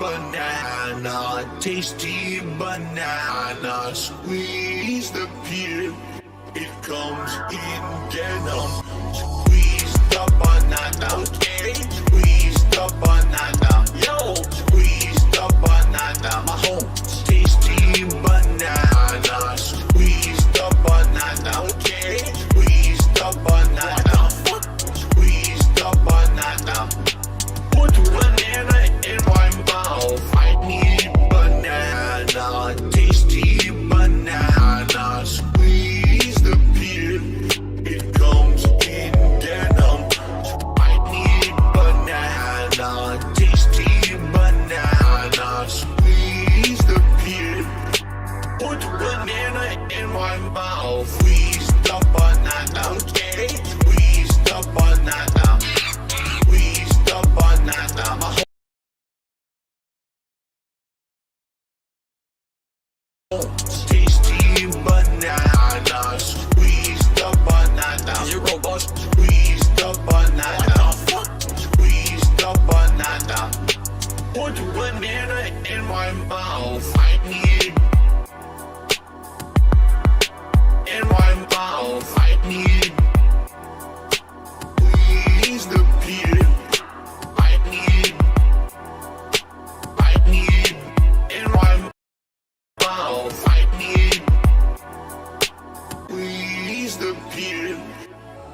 banana, tasty banana. Squeeze the peel, it comes in denim. Squeeze the banana, okay? Squeeze the banana, yo. Squeeze the banana, my home. Tasty banana, squeeze the banana, okay? Squeeze the banana, squeeze the banana. Put banana in my mouth. I need banana, tasty banana. Squeeze the peel, it comes in denim. I need banana, tasty banana. Squeeze the peel, put banana in my mouth. Squeeze the banana, okay? Squeeze the banana. Squeeze the banana, my home. Tasty banana, squeeze the banana. Zero bus, squeeze the banana. Squeeze the banana. Put banana in my mouth. I need in my mouth. I need. Squeeze the peel. I need in my mouth. I need. Squeeze the peel.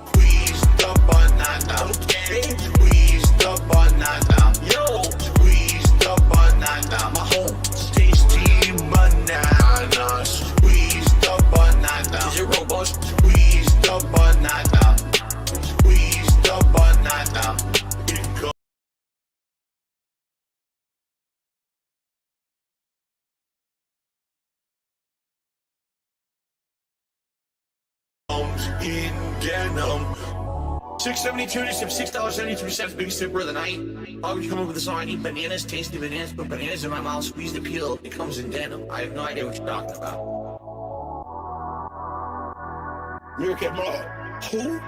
Squeeze the banana, okay? Squeeze the banana, yo. Squeeze the banana, my home. Tasty banana. Squeeze the banana. Zero bus. Squeeze the banana. Squeeze the banana. It comes in denim. 672 to $6.72, biggest sipper of the night. Why would you come up with a song? I need bananas, tasty bananas, put bananas in my mouth, squeeze the peel. It comes in denim. I have no idea what you're talking about. Lurk at who?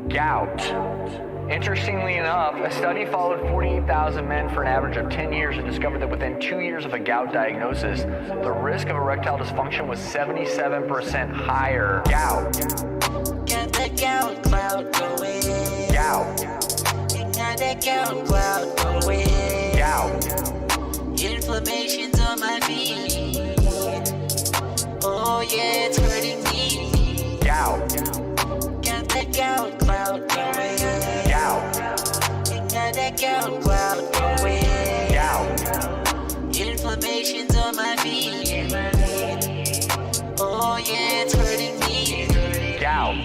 Gout. Interestingly enough, a study followed 48,000 men for an average of 10 years and discovered that within 2 years of a gout diagnosis, the risk of erectile dysfunction was 77% higher. Gout. Got that gout cloud going. Gout. Got that gout cloud going. Gout. Inflammation's on my feet. Oh yeah, it's hurting me. Gout. Got that gout cloud going. Gout. Got that gout cloud going. Gout. Inflammation's on my feet. Oh yeah, it's hurting me. Gout.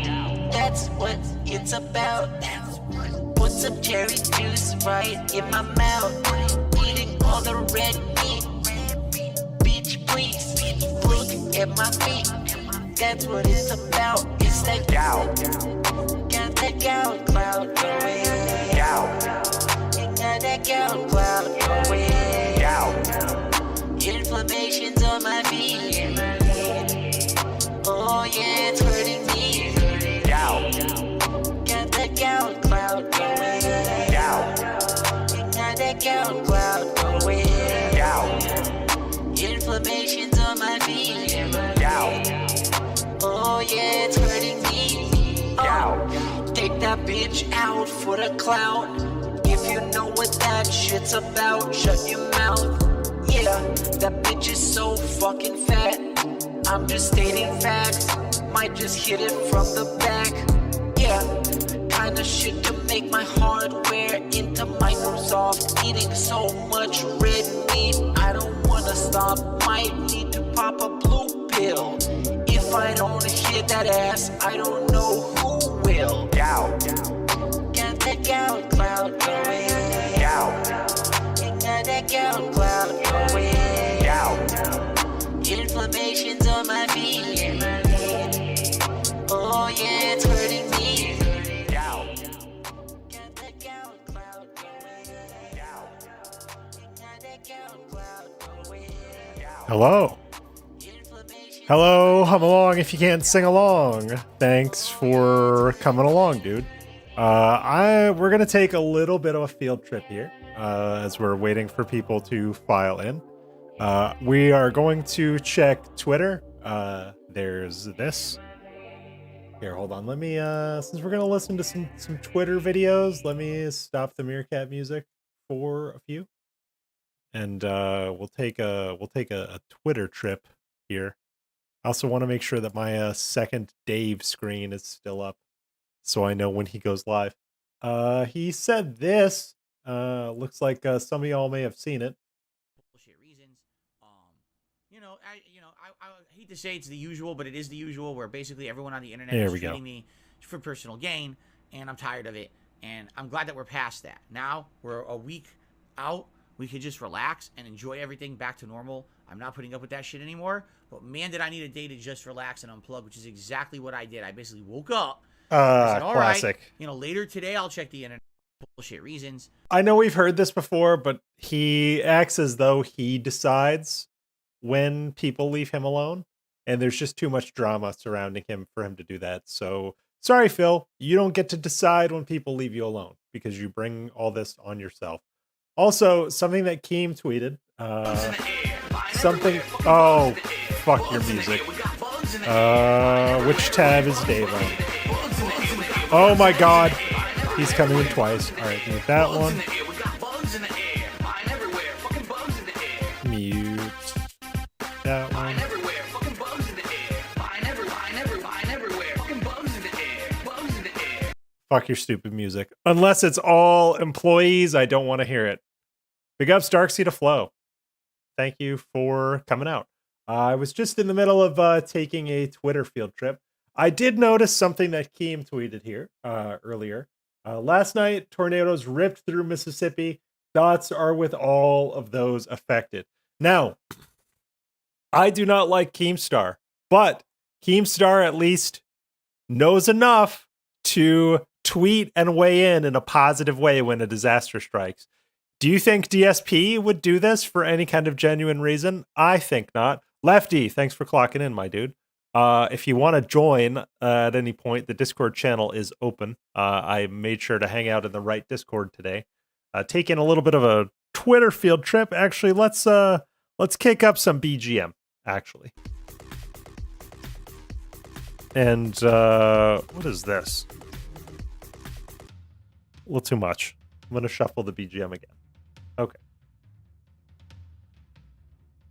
That's what it's about. Put some cherry juice right in my mouth. Eating all the red meat. Bitch, please look at my feet. That's what it's about. It's that Gout. got that gout cloud going. Gout. Got that gout cloud going. Gout. Inflammation's on my feet. Oh yeah, it's hurting me. Gout. Got that gout cloud going. Gout. Got that gout cloud going. Gout. Inflammation's on my feet. Gout. Oh yeah, it's hurting me. Gout. Take that bitch out for the clout. If you know what that shit's about, shut your mouth. Yeah, that bitch is so fucking fat. I'm just stating facts. Might just hit it from the back. Yeah, kinda shit to make my hardware into Microsoft. Eating so much red meat, I don't wanna stop. Might need to pop a blue pill. If I don't hit that ass, I don't know who will. Gout. Got that gout cloud going. Gout. Got that gout cloud going. Gout. Inflammation's on my feet. Oh yeah, it's hurting me. Gout. Got that gout cloud going. Got that gout cloud going. Hello. Inflammation Hello, hum along if you can't sing along. Thanks for coming along, dude. We're gonna take a little bit of a field trip here, as we're waiting for people to file in. We are going to check Twitter. There's this. Here, hold on. Let me, since we're gonna listen to some Twitter videos, let me stop the Meerkat music for a few, and we'll take a Twitter trip here. I also want to make sure that my second Dave screen is still up, so I know when he goes live. He said this. Looks like some of y'all may have seen it. Bullshit reasons. I hate to say it's the usual, but it is the usual, where basically everyone on the internet is treating me for personal gain, and I'm tired of it. And I'm glad that we're past that. Now we're a week out. We could just relax and enjoy everything back to normal. I'm not putting up with that shit anymore. But man, did I need a day to just relax and unplug, which is exactly what I did. I basically woke up. I said, all classic. Right, later today I'll check the internet. Bullshit reasons. I know we've heard this before, but he acts as though he decides when people leave him alone, and there's just too much drama surrounding him for him to do that. So sorry, Phil, you don't get to decide when people leave you alone because you bring all this on yourself. Also, something that Keem tweeted, oh, fuck your music. Which tab is Dave on? Oh my god, he's coming in twice. All right, mute that one. Mute that one. Fuck your stupid music. Unless it's all employees, I don't want to hear it. Big ups, Darkseid to Flow. Thank you for coming out. I was just in the middle of taking a Twitter field trip. I did notice something that Keem tweeted here earlier. Last night, tornadoes ripped through Mississippi. Thoughts are with all of those affected. Now, I do not like Keemstar, but Keemstar at least knows enough to tweet and weigh in a positive way when a disaster strikes. Do you think DSP would do this for any kind of genuine reason? I think not. Lefty, thanks for clocking in, my dude. If you want to join at any point, the Discord channel is open. I made sure to hang out in the right Discord today. Taking a little bit of a Twitter field trip. Actually, let's kick up some BGM, actually. And what is this? A little too much. I'm going to shuffle the BGM again. Okay.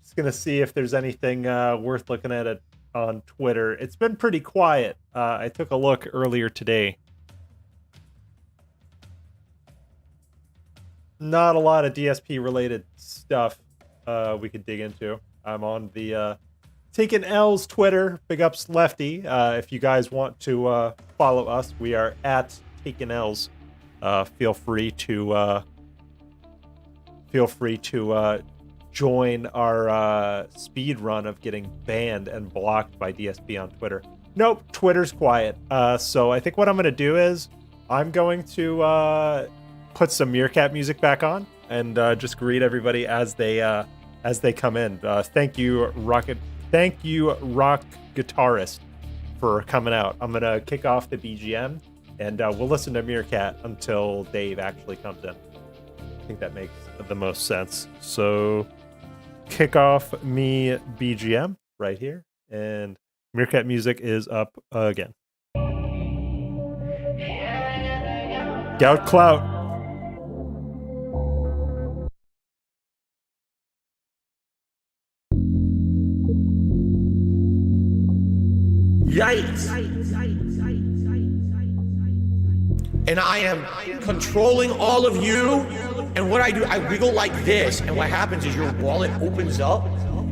Just going to see if there's anything worth looking at it on Twitter. It's been pretty quiet. I took a look earlier today. Not a lot of DSP related stuff we could dig into. I'm on the Taking L's Twitter. Big ups, Lefty. If you guys want to follow us, we are at Taking L's. Feel free to join our speed run of getting banned and blocked by DSP on Twitter. Nope, Twitter's quiet. So I think what I'm going to do is I'm going to put some Meerkat music back on and just greet everybody as they come in. Thank you, Rock Guitarist, for coming out. I'm going to kick off the BGM, and we'll listen to Meerkat until Dave actually comes in. I think that makes the most sense. So kick off me BGM right here, and Meerkat music is up again. Gout Clout. Yikes. And I am controlling all of you. And what I do, I wiggle like this. And what happens is your wallet opens up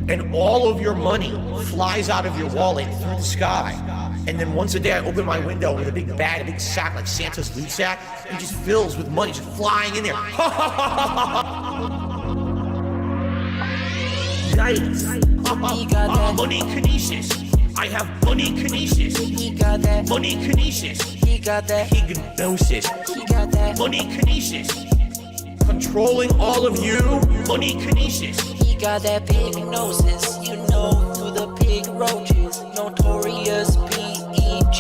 and all of your money flies out of your wallet through the sky. And then once a day I open my window with a big bag, a big sack like Santa's loot sack, and it just fills with money just flying in there. Yikes. Money kinesis. I have money kinesis. He got that. Money kinesis. He got that. Hypnosis. He got that. Money kinesis. Controlling all of you. Money kinesis. He got that pig noses, you know, through the pig roaches, notorious PEG.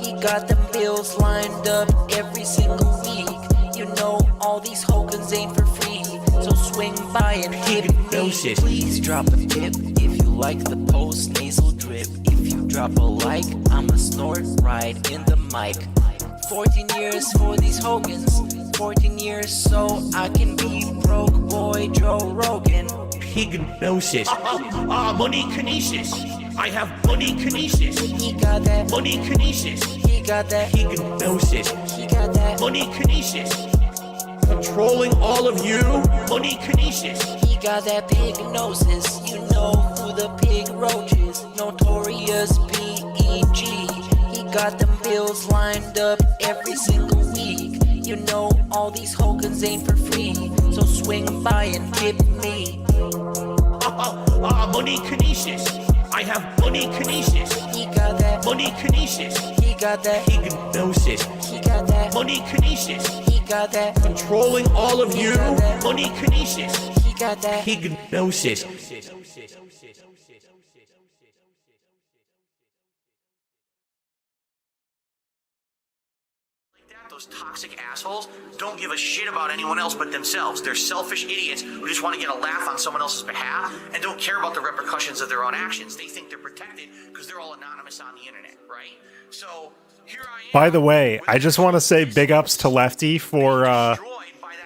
He got them bills lined up every single week. You know all these Hogans ain't for free, so swing by and hit me. Please drop a tip if you like the post-nasal drip. If you drop a like, I'ma snort right in the mic. 14 years for these Hogans, 14 years so I can be broke boy Joe Rogan. Hypnosis. Money kinesis. I have money kinesis. He got that Money kinesis. He got that Hypnosis. He got that Money kinesis. Controlling all of you. Money kinesis. He got that pignosis. You know who the pig roach is. Notorious PEG. He got them bills lined up every single week. You know all these Hogans ain't for free, so swing by and tip me. Money kinesis. I have money kinesis. He got that Money kinesis. He got that Hypnosis. He got that Money kinesis. He got that Controlling all of you. Money kinesis. He got that Hypnosis. Those toxic assholes don't give a shit about anyone else but themselves. They're selfish idiots who just want to get a laugh on someone else's behalf and don't care about the repercussions of their own actions. They think they're protected because they're all anonymous on the internet, right? So here I am. By the way, I just want to say big ups to Lefty for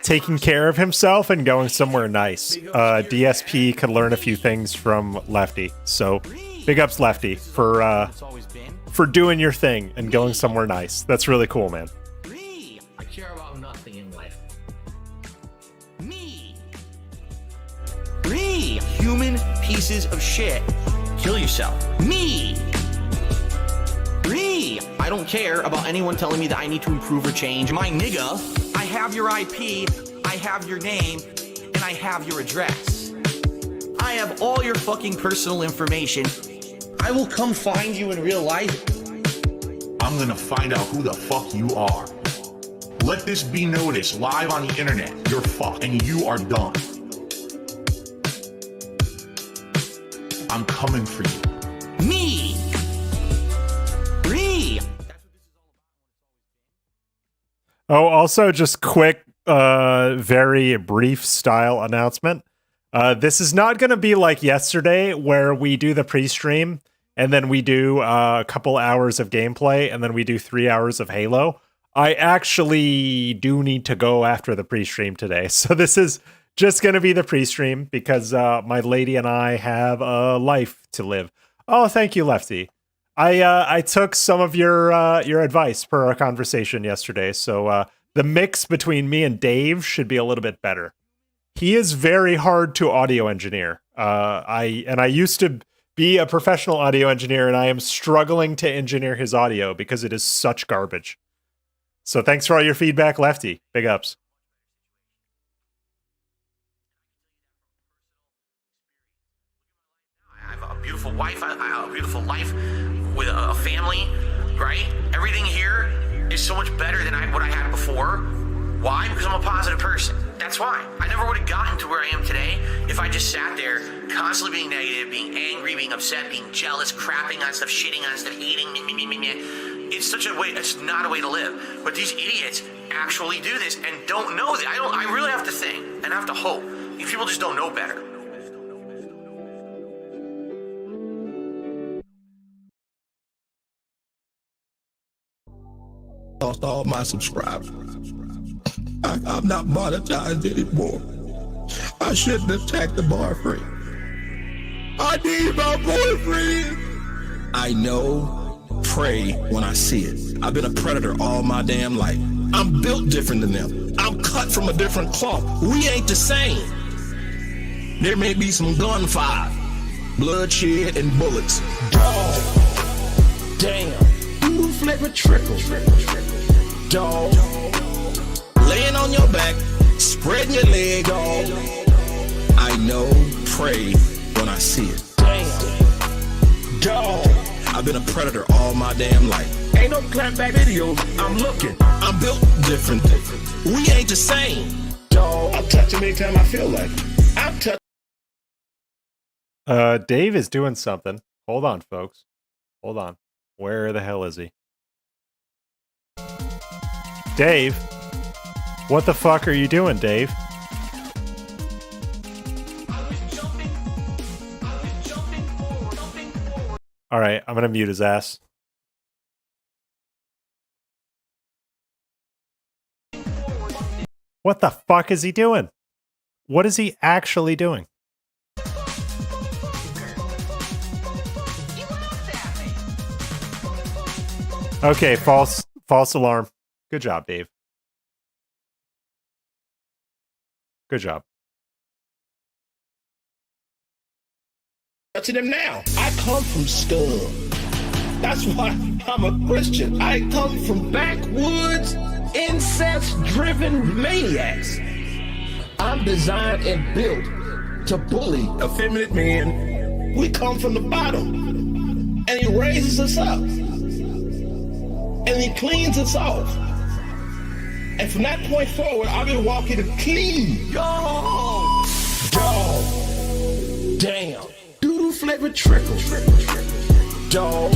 taking care of himself and going somewhere nice. DSP could learn a few things from Lefty. So big ups, Lefty, for doing your thing and going somewhere nice. That's really cool, man. I care about nothing in life. Me. Human pieces of shit. Kill yourself. Me. I don't care about anyone telling me that I need to improve or change. My nigga, I have your IP, I have your name, and I have your address. I have all your fucking personal information. I will come find you in real life. I'm gonna find out who the fuck you are. Let this be noticed live on the internet. You're fucked and you are done. I'm coming for you. Me. Oh, also just quick, very brief style announcement. This is not going to be like yesterday where we do the pre-stream and then we do a couple hours of gameplay and then we do 3 hours of Halo. I actually do need to go after the pre-stream today. So this is just going to be the pre-stream because my lady and I have a life to live. Oh, thank you, Lefty. I took some of your advice per our conversation yesterday. So the mix between me and Dave should be a little bit better. He is very hard to audio engineer. I used to be a professional audio engineer, and I am struggling to engineer his audio because it is such garbage. So thanks for all your feedback, Lefty. Big ups. I have a beautiful wife. I have a beautiful life with a family, right? Everything here is so much better than what I had before. Why? Because I'm a positive person. That's why. I never would have gotten to where I am today if I just sat there constantly being negative, being angry, being upset, being jealous, crapping on stuff, shitting on stuff, hating me. It's such a way, it's not a way to live. But these idiots actually do this and don't know that. I really have to think and have to hope. These people just don't know better. Lost all my subscribers. I'm not monetized anymore. I shouldn't attack the bar free. I need my boyfriend. I know, pray when I see it. I've been a predator all my damn life. I'm built different than them. I'm cut from a different cloth. We ain't the same. There may be some gunfire, bloodshed, and bullets. Dog. Damn. Blue flavor trickle. Dog. Laying on your back, spreading your leg, dog. I know, pray when I see it. Damn. Dog. I've been a predator all my damn life. Ain't no clapback videos, I'm looking. I'm built different. We ain't the same. Dog. I'll touch him anytime I feel like it. I'll touch. Dave is doing something. Hold on, folks. Hold on. Where the hell is he? Dave? What the fuck are you doing, Dave? All right, I'm gonna mute his ass. What the fuck is he doing? What is he actually doing? Okay, false alarm. Good job, Dave. Good job. To them now. I come from scum. That's why I'm a Christian. I come from backwoods, incest-driven maniacs. I'm designed and built to bully effeminate men. We come from the bottom, and he raises us up, and he cleans us off. And from that point forward, I've been walking clean. Dog. Damn. Doodle flavored trickle. Dog.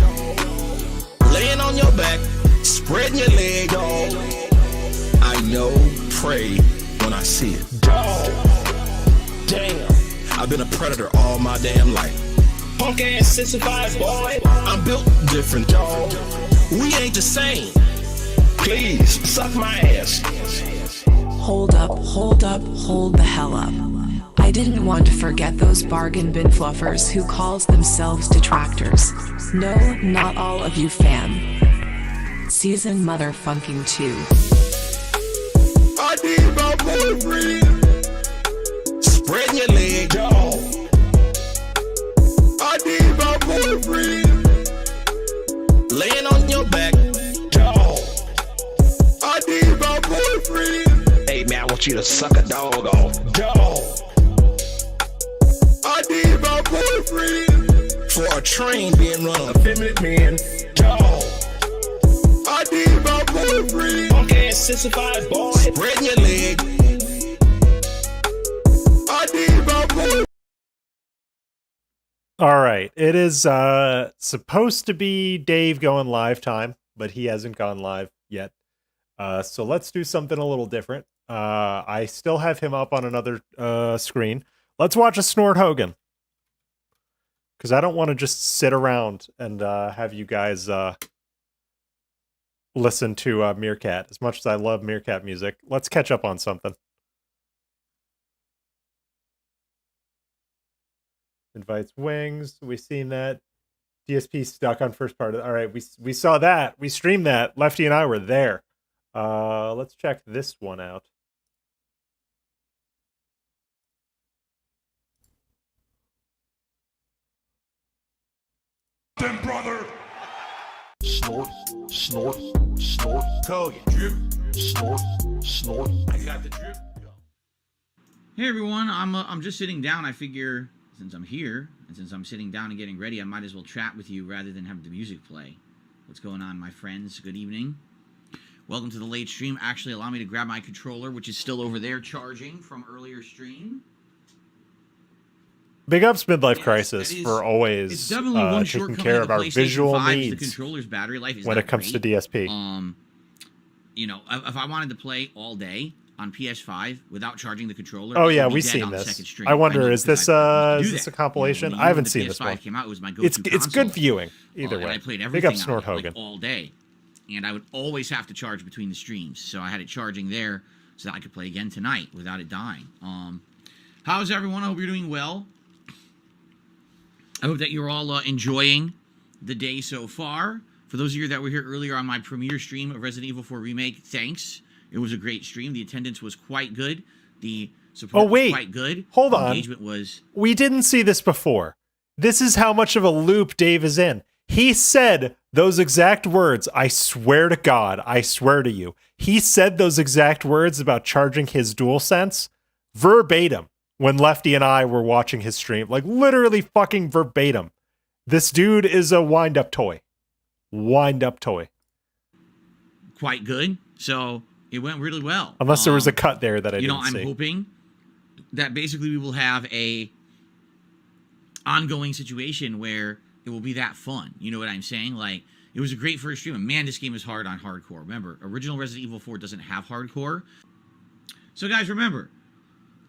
Laying on your back, spreading your leg, dog. I know, pray when I see it. Dog. Damn. I've been a predator all my damn life. Punk ass 65 boy. I'm built different, dog. We ain't the same. Please, suck my ass. Hold up, hold the hell up. I didn't want to forget those bargain bin fluffers who calls themselves detractors. No, not all of you fam. Season motherfucking 2. I need my boyfriend. Spreading your leg, dog. I need my boyfriend. Laying on your back, dog. I need my boyfriend. Hey man, I want you to suck a dog off, dog. I need my boyfriend. For a train being run on effeminate men, dog. I need my boyfriend. Punk ass 65 boy. Spreading your leg. I need my boyfriend. All right. It is supposed to be Dave going live time, but he hasn't gone live yet. So let's do something a little different. I still have him up on another screen. Let's watch a Snort Hogan. Because I don't want to just sit around and have you guys listen to Meerkat. As much as I love Meerkat music, let's catch up on something. Invites wings. We seen that. DSP stuck on first part of. All right, we saw that. We streamed that. Lefty and I were there. Let's check this one out. Then brother. Snort, snort, snort. Hogan. Drip. Snort, snort. I got the drip. Hey everyone, I'm just sitting down. I figure since I'm here and since I'm sitting down and getting ready, I might as well chat with you rather than have the music play. What's going on, my friends? Good evening. Welcome to the late stream. Actually, allow me to grab my controller, which is still over there charging from earlier stream. Big ups Midlife Crisis for always it's definitely one taking care of our visual needs the controller's battery life is when it comes great. to DSP. You know, if I wanted to play all day on PS5 without charging the controller, oh yeah, we've seen this. I wonder, is this a compilation? I haven't seen this one. Came out, it was my it's good viewing either way. And I played Big up everything Snort on it, Hogan like, all day, and I would always have to charge between the streams, so I had it charging there so that I could play again tonight without it dying. How's everyone? I hope you're doing well. I hope that you're all enjoying the day so far. For those of you that were here earlier on my premiere stream of Resident Evil 4 Remake, thanks. It was a great stream. The attendance was quite good. The support was quite good. Hold on. Engagement was... We didn't see this before. This is how much of a loop Dave is in. He said those exact words. I swear to God. I swear to you. He said those exact words about charging his DualSense verbatim when Lefty and I were watching his stream. Like, literally fucking verbatim. This dude is a wind-up toy. Wind-up toy. Quite good. So... it went really well. Unless there was a cut there that I didn't see. I'm hoping that basically we will have a ongoing situation where it will be that fun. You know what I'm saying? Like, it was a great first stream. And man, this game is hard on hardcore. Remember, original Resident Evil 4 doesn't have hardcore. So guys, remember,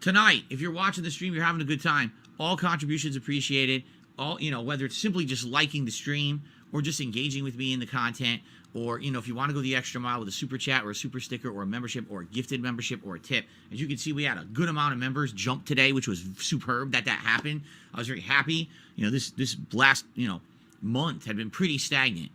tonight, if you're watching the stream, you're having a good time, all contributions appreciated. All, you know, whether it's simply just liking the stream or just engaging with me in the content, or, you know, if you want to go the extra mile with a super chat or a super sticker or a membership or a gifted membership or a tip. As you can see, we had a good amount of members jump today, which was superb that happened. I was very happy. You know, this last, you know, month had been pretty stagnant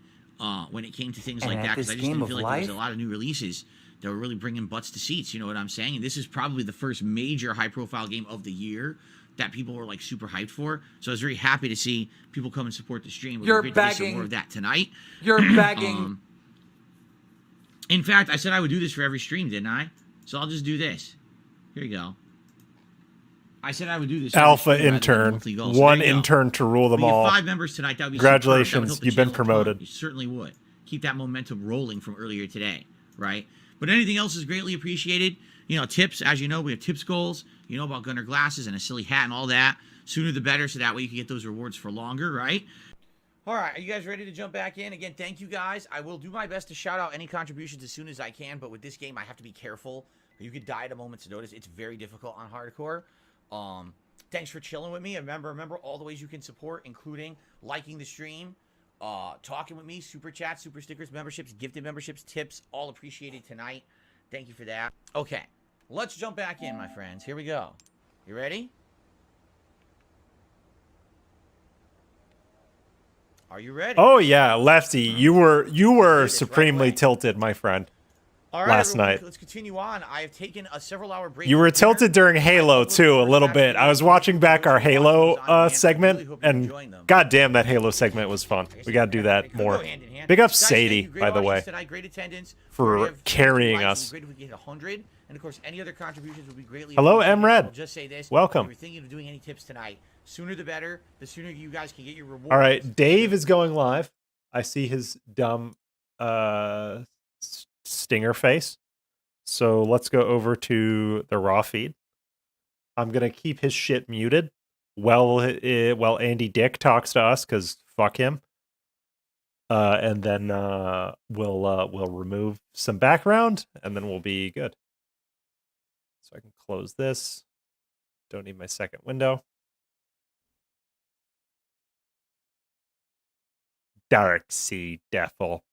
when it came to things like that, because I just didn't feel like there was a lot of new releases that were really bringing butts to seats. You know what I'm saying? And this is probably the first major high-profile game of the year that people were like super hyped for. So I was very happy to see people come and support the stream. You're great to get some more of that tonight. You're begging. In fact, I said I would do this for every stream, didn't I? So I'll just do this. Here you go. I said I would do this. Alpha intern. One intern to rule them all. 5 members tonight. That would be Congratulations, you've been promoted. You certainly would. Keep that momentum rolling from earlier today, right? But anything else is greatly appreciated. You know, tips, as you know, we have tips goals. You know about Gunner glasses and a silly hat and all that. Sooner the better, so that way you can get those rewards for longer, right? All right, are you guys ready to jump back in? Again, thank you guys. I will do my best to shout out any contributions as soon as I can, but with this game, I have to be careful. You could die at a moment's notice. It's very difficult on hardcore. Thanks for chilling with me. Remember all the ways you can support, including liking the stream, talking with me, super chats, super stickers, memberships, gifted memberships, tips, all appreciated tonight. Thank you for that. Okay, let's jump back in, my friends. Here we go. You ready? Are you ready? Oh yeah, Lefty, you were supremely tilted, my friend. All right, last everyone, night. Let's continue on. I have taken a several-hour break. You were tilted during Halo too, a little bit. I was watching back our Halo segment, and goddamn, that Halo segment was fun. We gotta do that more. Big up Sadie, by the way, for carrying us. And of course, any other contributions would be greatly Hello, appreciated. Mred. I'll just say this: welcome. If you're thinking of doing any tips tonight, sooner the better. The sooner you guys can get your rewards. All right, Dave is going live. I see his dumb stinger face. So let's go over to the raw feed. I'm gonna keep his shit muted while Andy Dick talks to us, because fuck him. And then we'll remove some background, and then we'll be good. So I can close this. Don't need my second window. Dark Sea Devil.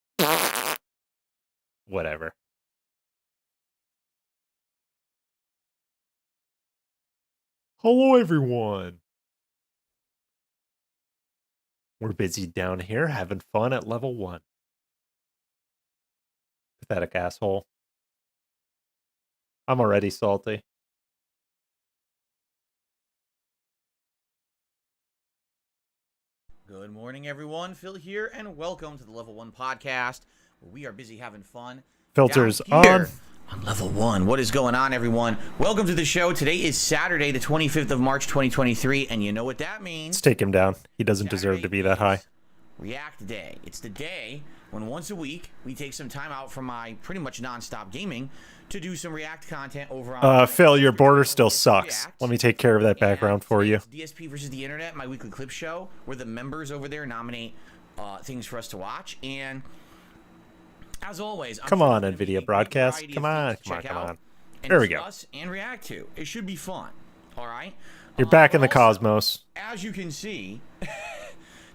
Whatever. Hello, everyone. We're busy down here having fun at level 1. Pathetic asshole. I'm already salty. Good morning, everyone. Phil here, and welcome to the Level 1 podcast, where we are busy having fun. Filters on Level 1. What is going on, everyone? Welcome to the show. Today is Saturday, the 25th of March, 2023, and you know what that means. Let's take him down. He doesn't deserve to be that high. React Day. It's the day when once a week we take some time out from my pretty much non-stop gaming to do some React content over on Phil, your border still sucks. Let me take care of that background for you. DSP versus the Internet, my weekly clip show, where the members over there nominate things for us to watch. And as always, come on, NVIDIA broadcast. Come on. There we go. And react to. It should be fun. All right. You're back in the cosmos. As you can see,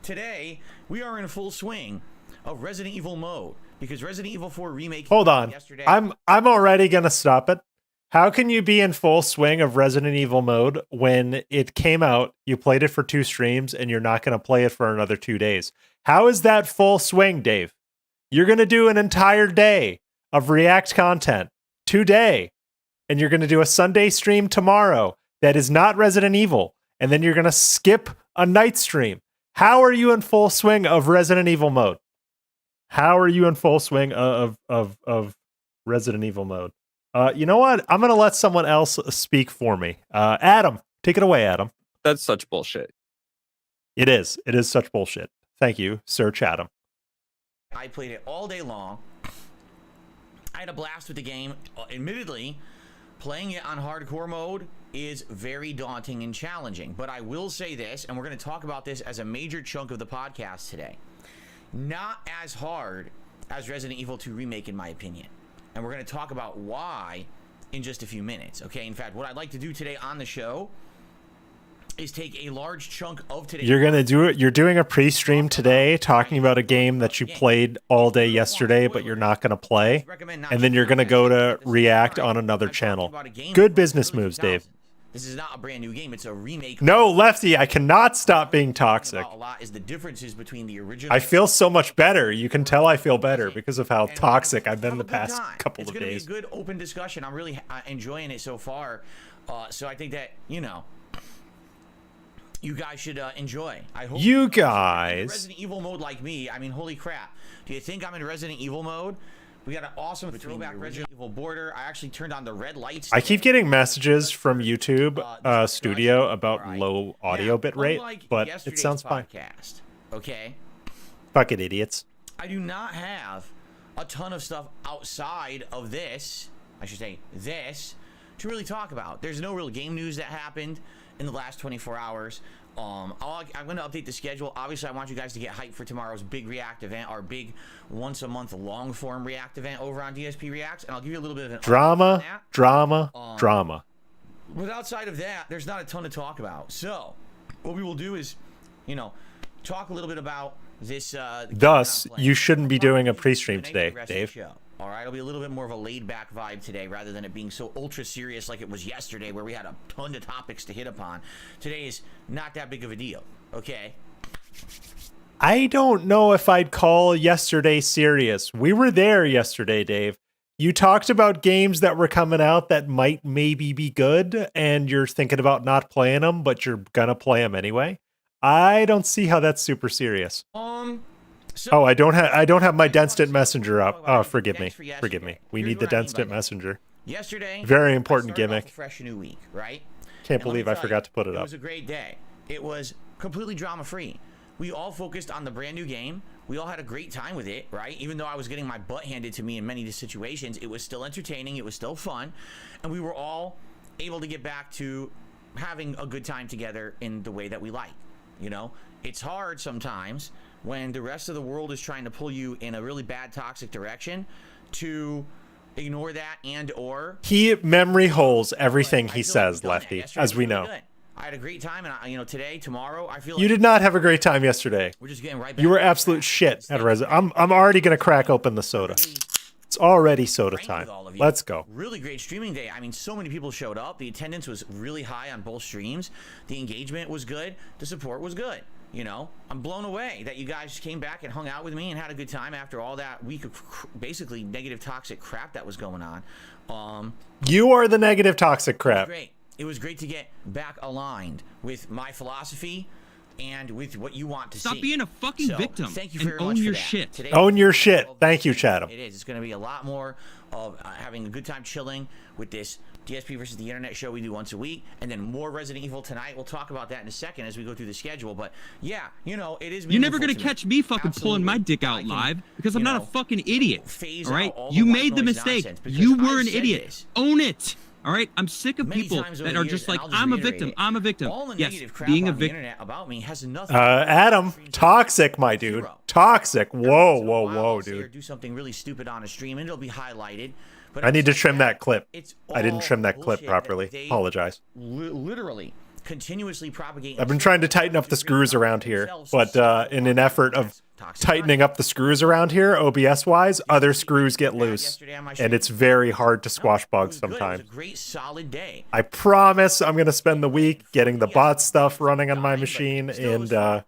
today we are in full swing of Resident Evil mode, because Resident Evil 4 Remake. Hold on. Yesterday. I'm already gonna stop it. How can you be in full swing of Resident Evil mode when it came out, you played it for 2 streams, and you're not gonna play it for another 2 days? How is that full swing, Dave? You're gonna do an entire day of React content today, and you're gonna do a Sunday stream tomorrow that is not Resident Evil, and then you're gonna skip a night stream. How are you in full swing of Resident Evil mode? How are you in full swing of Resident Evil mode? You know what? I'm going to let someone else speak for me. Adam, take it away, Adam. That's such bullshit. It is. It is such bullshit. Thank you, Sir Chatham. I played it all day long. I had a blast with the game. Admittedly, playing it on hardcore mode is very daunting and challenging. But I will say this, and we're going to talk about this as a major chunk of the podcast today. Not as hard as Resident Evil 2 Remake, in my opinion. And we're going to talk about why in just a few minutes. Okay, in fact, what I'd like to do today on the show is take a large chunk of today. You're going to do it. You're doing a pre-stream today talking about a game that you played all day yesterday, but you're not going to play. And then you're going to go to react on another channel. Good business moves, Dave. This is not a brand new game. It's a remake. No, Lefty, I cannot stop being toxic. A lot is the differences between the original. I feel so much better. You can tell I feel better because of how toxic I've been the past couple of days. It's going to be a good open discussion. I'm really enjoying it so far. So I think that, you know, you guys should enjoy. I hope you guys. Resident Evil mode like me. I mean, holy crap. Do you think I'm in Resident Evil mode? We got an awesome throwback Resident Evil border. I actually turned on the red lights. I keep getting messages from YouTube Studio about low audio bit rate, but it sounds fine. Okay. Fucking idiots. I do not have a ton of stuff outside of this, I should say this, to really talk about. There's no real game news that happened in the last 24 hours. I'm going to update the schedule. Obviously, I want you guys to get hyped for tomorrow's big React event, our big once-a-month long-form React event over on DSP Reacts, and I'll give you a little bit of an drama. But outside of that, there's not a ton to talk about. So, what we will do is, you know, talk a little bit about this. Thus, you shouldn't be doing a pre-stream today, Dave. All right, it'll be a little bit more of a laid-back vibe today rather than it being so ultra-serious like it was yesterday where we had a ton of topics to hit upon. Today is not that big of a deal, okay? I don't know if I'd call yesterday serious. We were there yesterday, Dave. You talked about games that were coming out that might maybe be good, and you're thinking about not playing them, but you're gonna play them anyway. I don't see how that's super serious. So, I don't have my Denstant Messenger up. Oh, forgive me. We need the Denstant Messenger. Yesterday, very important gimmick. Fresh new week, right? Can't believe I forgot to put it up. It was a great day. It was completely drama-free. We all focused on the brand new game. We all had a great time with it, right? Even though I was getting my butt handed to me in many situations, it was still entertaining. It was still fun, and we were all able to get back to having a good time together in the way that we like. You know, it's hard sometimes when the rest of the world is trying to pull you in a really bad toxic direction to ignore that and or he memory holes everything he says, Lefty, as we know. I had a great time, and you know, today, tomorrow, I feel you did not have a great time yesterday. We're just getting right back. You were absolute shit at Resident. I'm already gonna crack open the soda. It's already soda time. Let's go. Really great streaming day. I mean, so many people showed up. The attendance was really high on both streams. The engagement was good. The support was good. You know, I'm blown away that you guys came back and hung out with me and had a good time after all that week of basically negative toxic crap that was going on. You are the negative toxic crap. Great. It was great to get back aligned with my philosophy and with what you want to see. Stop being a fucking victim. Thank you and very own much your for that. shit. Today, own your shit. Thank you, Chatham. It is. It's going to be a lot more of having a good time chilling with this DSP versus the Internet show we do once a week, and then more Resident Evil tonight. We'll talk about that in a second as we go through the schedule. But yeah, you know, it is. You're never gonna catch me fucking pulling my dick out live because I'm not a fucking idiot. All right, you made the mistake. You were an idiot. Own it. All right, I'm sick of people that are just like, I'm a victim. I'm a victim. Yes, being a victim. About me has nothing. Adam, toxic, my dude. Toxic. Whoa, dude. Do something really stupid on a stream, and it'll be highlighted. But I need to trim that clip. I didn't trim that clip properly. Apologize. Literally, continuously propagating. I've been trying to tighten up the screws around here, but in an effort of tightening up the screws around here, OBS-wise, other screws get loose, and it's very hard to squash bugs sometimes. It was a great, solid day. I promise I'm going to spend the week getting the bot stuff running on my machine and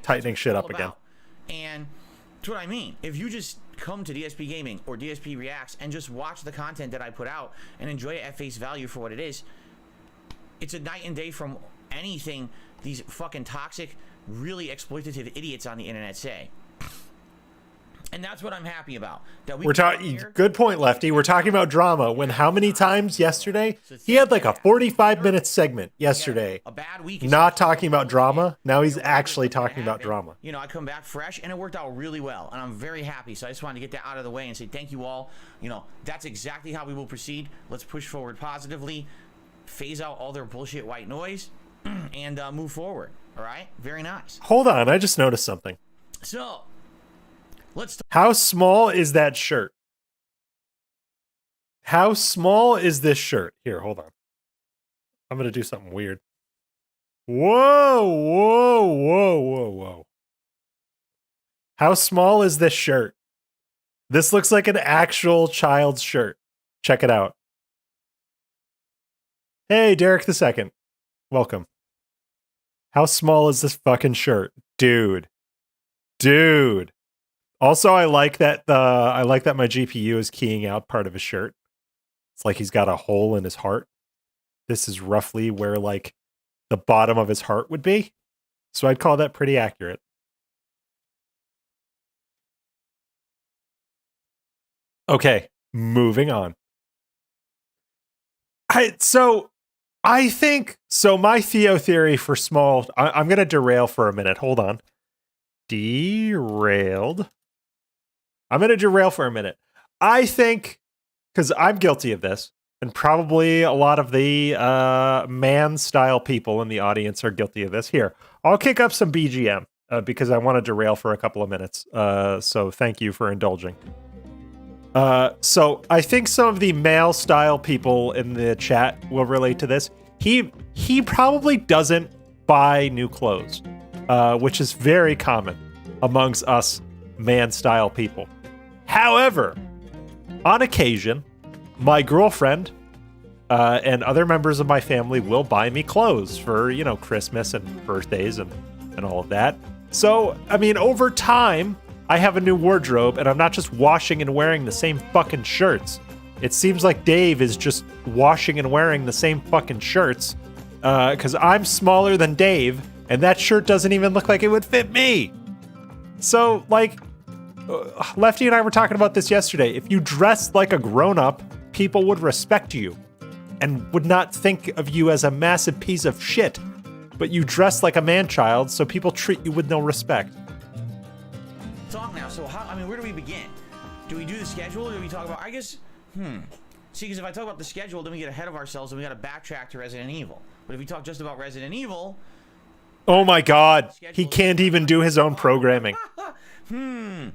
tightening shit up again. And that's what I mean. If you just come to DSP Gaming or DSP Reacts and just watch the content that I put out and enjoy it at face value for what it is, it's a night and day from anything these fucking toxic, really exploitative idiots on the internet say. And that's what I'm happy about. That we're talking. Good point, Lefty. We're talking about drama. When how many times yesterday? He had like a 45-minute segment yesterday. A bad week. Not talking about drama. Now he's actually talking about drama. You know, I come back fresh, and it worked out really well, and I'm very happy. So I just wanted to get that out of the way and say thank you all. You know, that's exactly how we will proceed. Let's push forward positively. phase out all their bullshit white noise, and move forward. All right? Very nice. Hold on, I just noticed something. So, how small is that shirt? How small is this shirt? Here, hold on. I'm going to do something weird. Whoa, whoa, whoa, whoa, whoa. How small is this shirt? This looks like an actual child's shirt. Check it out. Hey, Derek the Second. Welcome. How small is this fucking shirt? Dude. Dude. Also, I like that my GPU is keying out part of his shirt. It's like he's got a hole in his heart. This is roughly where like the bottom of his heart would be. So I'd call that pretty accurate. Okay, moving on. I think my Theo theory for small, I'm going to derail for a minute. Hold on. Derailed. I'm going to derail for a minute. I think, because I'm guilty of this, and probably a lot of the man-style people in the audience are guilty of this. Here, I'll kick up some BGM because I want to derail for a couple of minutes. So thank you for indulging. So I think some of the male-style people in the chat will relate to this. He probably doesn't buy new clothes, which is very common amongst us man-style people. However, on occasion, my girlfriend and other members of my family will buy me clothes for, Christmas and birthdays and all of that. So, I mean, over time, I have a new wardrobe and I'm not just washing and wearing the same fucking shirts. It seems like Dave is just washing and wearing the same fucking shirts because I'm smaller than Dave and that shirt doesn't even look like it would fit me. So, like, Lefty and I were talking about this yesterday. If you dressed like a grown-up, people would respect you and would not think of you as a massive piece of shit. But you dress like a man-child, so people treat you with no respect. Talk now. So, where do we begin? Do we do the schedule, or do we talk about, See, because if I talk about the schedule, then we get ahead of ourselves and we got to backtrack to Resident Evil. But if we talk just about Resident Evil... Oh my god, he can't even do his own programming. Man,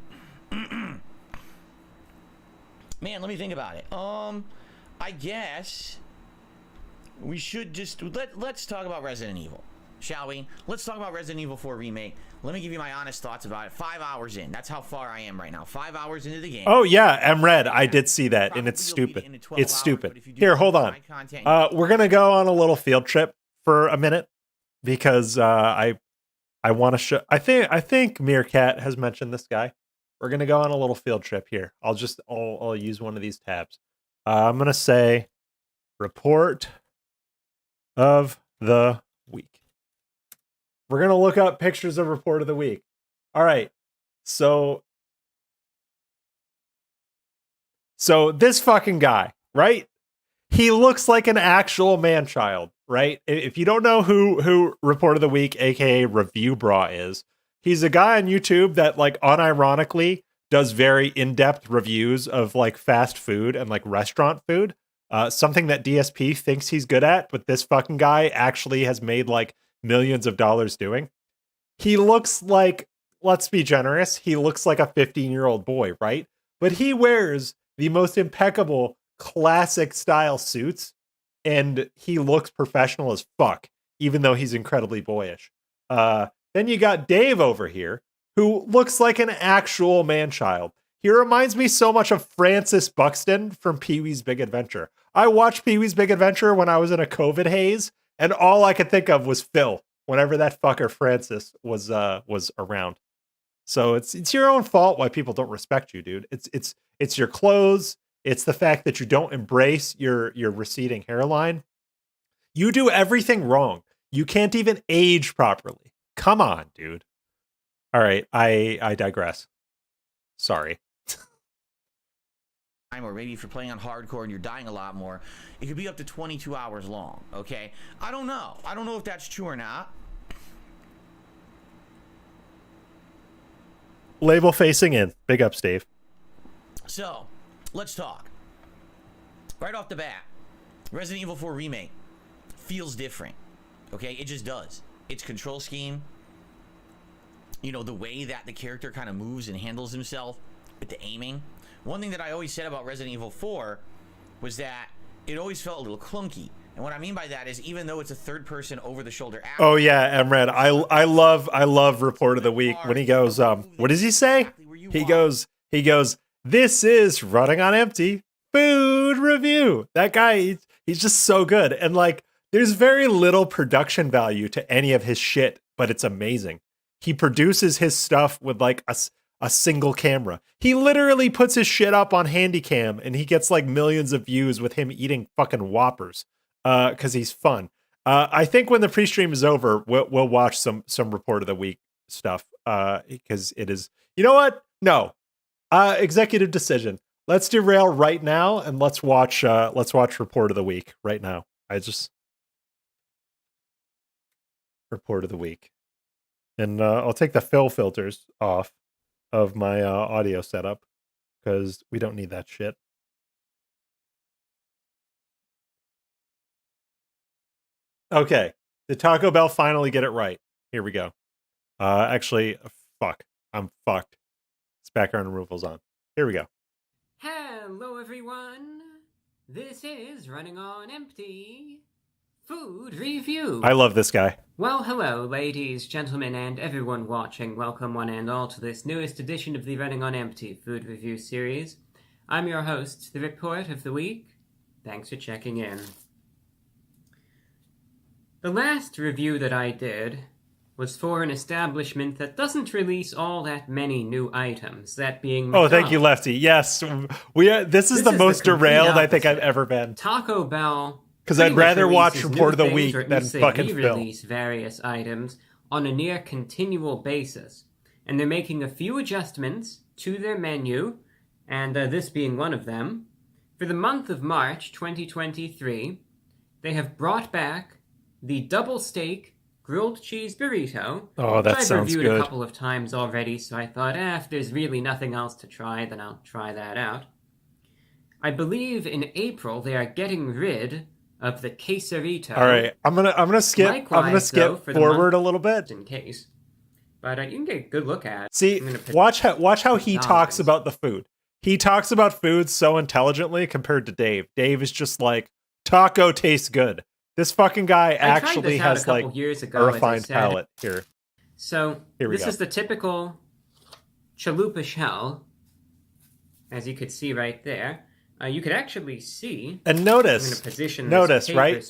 let me think about it. I guess we should just let's talk about Resident Evil, shall we? Let's talk about Resident Evil 4 Remake. Let me give you my honest thoughts about it. 5 hours in. That's how far I am right now. 5 hours into the game. Oh yeah, MRed, I did see that, and it's stupid. It's stupid. Here, hold on. We're gonna go on a little field trip for a minute because I want to show. I think Meerkat has mentioned this guy. We're gonna go on a little field trip here. I'll use one of these tabs. I'm gonna say report of the week. We're gonna look up pictures of report of the week. All right. So this fucking guy, right? He looks like an actual man-child, right? If you don't know who report of the week, aka Review Bra is, he's a guy on YouTube that like unironically does very in-depth reviews of like fast food and like restaurant food. Something that DSP thinks he's good at, but this fucking guy actually has made like millions of dollars doing. He looks like, let's be generous, he looks like a 15-year-old boy, right? But he wears the most impeccable classic style suits and he looks professional as fuck, even though he's incredibly boyish. Then you got Dave over here, who looks like an actual man-child. He reminds me so much of Francis Buxton from Pee-wee's Big Adventure. I watched Pee-wee's Big Adventure when I was in a COVID haze, and all I could think of was Phil, whenever that fucker Francis was around. So it's your own fault why people don't respect you, dude. It's your clothes. It's the fact that you don't embrace your receding hairline. You do everything wrong. You can't even age properly. Come on, dude. All right, I digress. Sorry. Or maybe if you're playing on hardcore and you're dying a lot more, it could be up to 22 hours long, okay? I don't know if that's true or not. Label facing in. Big ups, Dave. So, let's talk. Right off the bat, Resident Evil 4 Remake. feels different. Okay, it just does. Its control scheme, you know, the way that the character kind of moves and handles himself with the aiming. One thing that I always said about Resident Evil 4 was that it always felt a little clunky. And what I mean by that is, even though it's a third-person over-the-shoulder action. Oh yeah, Emred, I love Report of the Week when he goes, what does he say? He goes, this is Running on Empty food review. That guy, he's just so good. And like, there's very little production value to any of his shit, but it's amazing. He produces his stuff with like a single camera. He literally puts his shit up on Handycam and he gets like millions of views with him eating fucking Whoppers because he's fun. I think when the pre-stream is over, we'll watch some Report of the Week stuff because it is, you know what? No, executive decision. Let's derail right now and let's watch Report of the Week right now. Report of the Week. And I'll take the fill filters off of my audio setup because we don't need that shit. Okay. Did Taco Bell finally get it right? Here we go. Actually, fuck. I'm fucked. It's background removal's on. Here we go. Hello, everyone. This is Running on Empty Food Review. I love this guy. Well, hello, ladies, gentlemen, and everyone watching. Welcome one and all to this newest edition of the Running on Empty Food Review series. I'm your host, the Report of the Week. Thanks for checking in. The last review that I did was for an establishment that doesn't release all that many new items, that being McDonald's. Oh, thank you, Lefty. Yes, this is the most derailed I think I've ever been. Taco Bell, because I'd rather watch Report of the Week than fucking film. They release various items on a near continual basis, and they're making a few adjustments to their menu, and this being one of them. For the month of March 2023, they have brought back the double steak grilled cheese burrito. Oh, that sounds good. I've reviewed a couple of times already, so I thought, if there's really nothing else to try, then I'll try that out. I believe in April they are getting rid of the quesarito. All right, I'm gonna skip. I'm gonna skip forward a little bit in case, but you can get a good look at. See, watch how he talks about the food. He talks about food so intelligently compared to Dave. Dave is just like, taco tastes good. This fucking guy actually has like a refined palate here. So this is the typical chalupa shell, as you could see right there. You could actually see. And notice, right?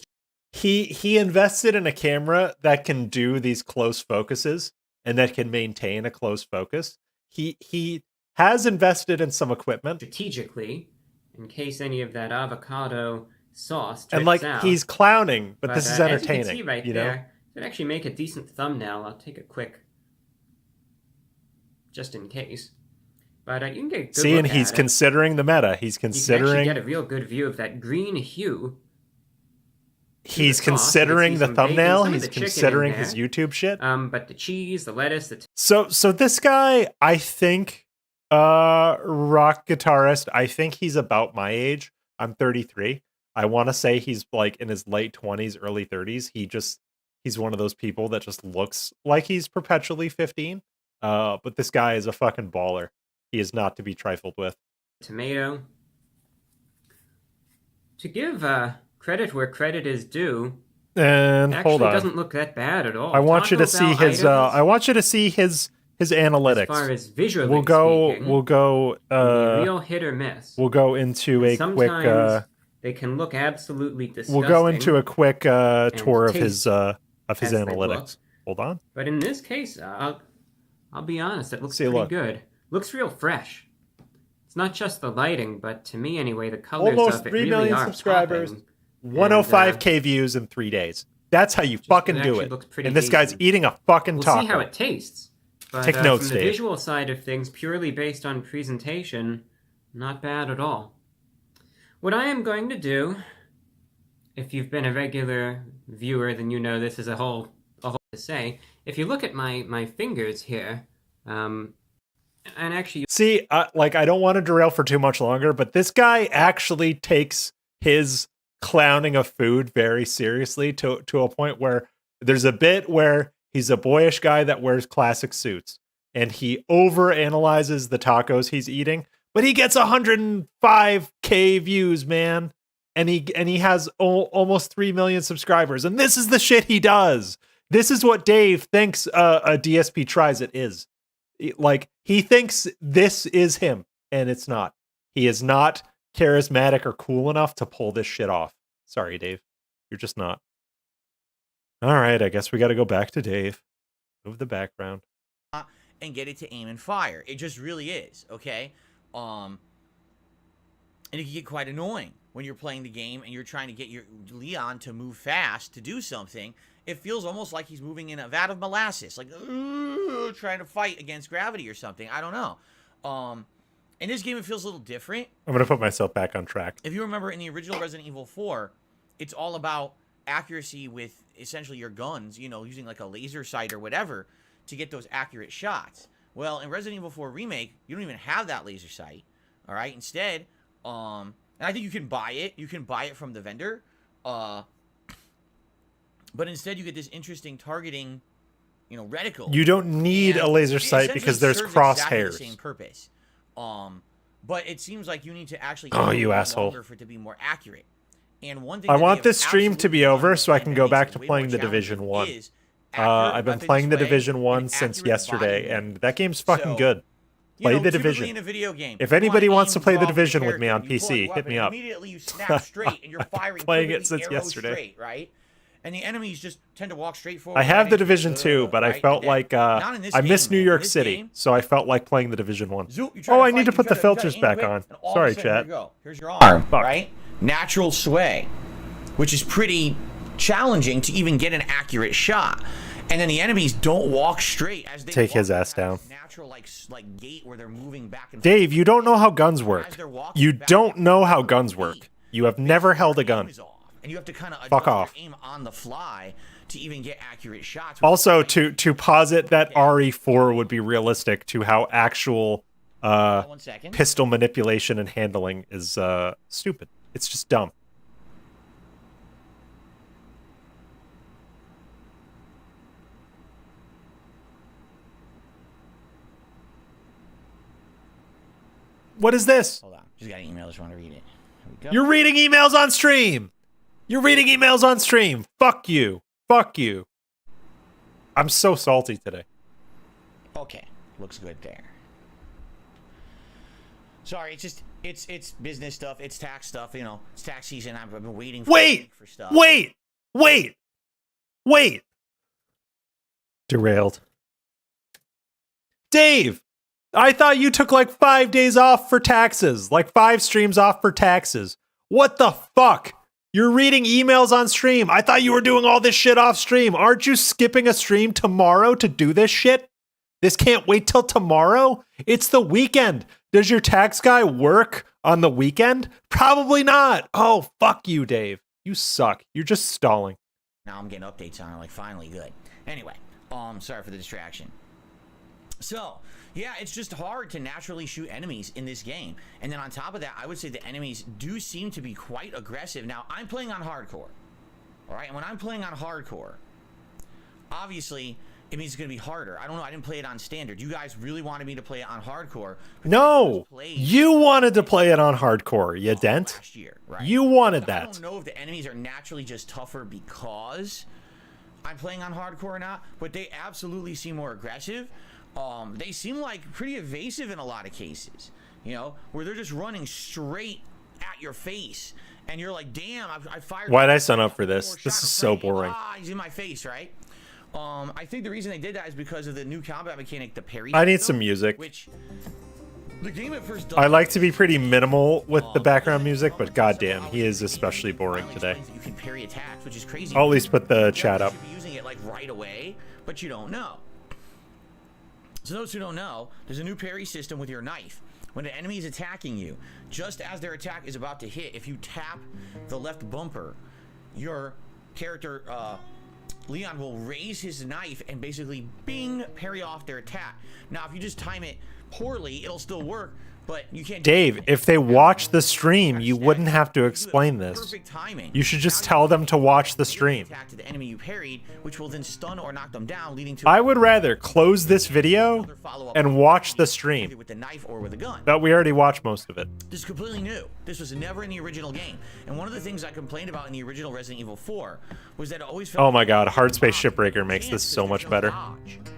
He invested in a camera that can do these close focuses and that can maintain a close focus. He has invested in some equipment strategically, in case any of that avocado sauce and like out. He's clowning, but this is entertaining. As you can see right there, it'd actually make a decent thumbnail. I'll take a quick, just in case. But you can get a good look and he's considering the meta. He's considering. You can actually get a real good view of that green hue. He's considering the thumbnail. He's considering his YouTube shit. But the cheese, the lettuce, So this guy, I think, rock guitarist. I think he's about my age. I'm 33. I want to say he's like in his late 20s, early 30s. He's one of those people that just looks like he's perpetually 15. But this guy is a fucking baller. He is not to be trifled with. Tomato. To give credit where credit is due. And hold on. Actually doesn't look that bad at all. I want you to see his I want you to see his analytics. As far as visually we'll go real hit or miss. We'll go into a quick they can look absolutely disgusting. We'll go into a quick tour of his analytics. Hold on. But in this case, I'll be honest, it looks pretty good. Looks real fresh. It's not just the lighting, but to me anyway, the colors almost of it 3 really million are subscribers, popping. 105k views in 3 days. That's how you fucking do it. And this guy's eating a fucking taco. We'll see how it tastes. But take notes, from the Dave. visual side of things, purely based on presentation, not bad at all. What I am going to do, if you've been a regular viewer, then you know this is a whole to say. If you look at my fingers here, and actually see, like I don't want to derail for too much longer, but this guy actually takes his clowning a food very seriously to a point where there's a bit where he's a boyish guy that wears classic suits and he over analyzes the tacos he's eating, but he gets 105K views, man. And he has almost 3 million subscribers. And this is the shit he does. This is what Dave thinks a DSP tries it is. Like, he thinks this is him, and it's not. He is not charismatic or cool enough to pull this shit off. Sorry, Dave. You're just not. All right, I guess we got to go back to Dave. Move the background. And get it to aim and fire. It just really is, okay? And it can get quite annoying when you're playing the game and you're trying to get your Leon to move fast to do something. It feels almost like he's moving in a vat of molasses, like trying to fight against gravity or something. I don't know. In this game, it feels a little different. I'm going to put myself back on track. If you remember in the original Resident Evil 4, it's all about accuracy with essentially your guns, you know, using like a laser sight or whatever to get those accurate shots. Well, in Resident Evil 4 Remake, you don't even have that laser sight. All right. Instead, and I think you can buy it. You can buy it from the vendor. But instead, you get this interesting targeting, you know, reticle. You don't need a laser sight because there's crosshairs. Exactly the same purpose. But it seems like you need to actually you asshole for it to be more accurate. And one thing I want this stream to be over so I can go back to playing the Division 1. I've been playing the Division 1 since yesterday, and that game's fucking good. Play the Division. In a video game, if anybody wants to play the Division with me on PC, hit me up. Immediately you snap straight and you're firing playing it since yesterday. Straight, right? And the enemies just tend to walk straight forward. I have the Division 2, but I felt like I missed New York City, so I felt like playing the Division 1. Oh, I need to put the filters back on. Sorry, chat. Here's your arm, right? Natural sway, which is pretty challenging to even get an accurate shot. And then the enemies don't walk straight as they take his ass down. Natural like gait where they're moving back and forth. Dave, you don't know how guns work. You don't know how guns work. You have never held a gun. And you have to kind of fuck off. Aim on the fly to even get accurate shots. Also, to posit that RE4 would be realistic to how actual pistol manipulation and handling is stupid. It's just dumb. What is this? Hold on. Just got an email. Just want to read it. Here we go. You're reading emails on stream. You're reading emails on stream. Fuck you. Fuck you. I'm so salty today. Okay. Looks good there. Sorry, it's just it's business stuff. It's tax stuff. You know, it's tax season. I've been waiting for stuff. Wait. Derailed. Dave, I thought you took like 5 days off for taxes. Like 5 streams off for taxes. What the fuck? You're reading emails on stream. I thought you were doing all this shit off stream. Aren't you skipping a stream tomorrow to do this shit? This can't wait till tomorrow? It's the weekend. Does your tax guy work on the weekend? Probably not. Oh, fuck you, Dave. You suck. You're just stalling. Now I'm getting updates on it. Like, finally, good. Anyway, sorry for the distraction. So, yeah, it's just hard to naturally shoot enemies in this game. And then on top of that, I would say the enemies do seem to be quite aggressive. Now, I'm playing on hardcore. All right? And when I'm playing on hardcore, obviously, it means it's going to be harder. I don't know. I didn't play it on standard. You guys really wanted me to play it on hardcore. No. You wanted to play it on hardcore, you dent. Last year, right? You wanted that. I don't know if the enemies are naturally just tougher because I'm playing on hardcore or not, but they absolutely seem more aggressive. They seem like pretty evasive in a lot of cases, you know, where they're just running straight at your face, and you're like, damn, I fired. Why'd I sign up for this? This is so boring. He's in my face, right? I think the reason they did that is because of the new combat mechanic, the parry. I need some music. Which the game at first I like to be pretty minimal with the background music, but goddamn, he is especially boring today. You can parry attacks, which is crazy. I'll at least put the chat up. You should be using it like right away, but you don't know. So those who don't know, there's a new parry system with your knife. When an enemy is attacking you, just as their attack is about to hit, if you tap the left bumper, your character, Leon, will raise his knife and basically, bing, parry off their attack. Now, if you just time it poorly, it'll still work. But you can't. Dave, if they watch the stream, you wouldn't have to explain this. Perfect timing. You should just tell them to watch the stream. Attack to the enemy you parried, which will then stun or knock them down, leading to. I would rather close this video and watch the stream. With the knife or with a gun. But we already watched most of it. This is completely new. This was never in the original game. And one of the things I complained about in the original Resident Evil 4 was that it always felt. Oh my god, Hard Space Shipbreaker makes this so much better.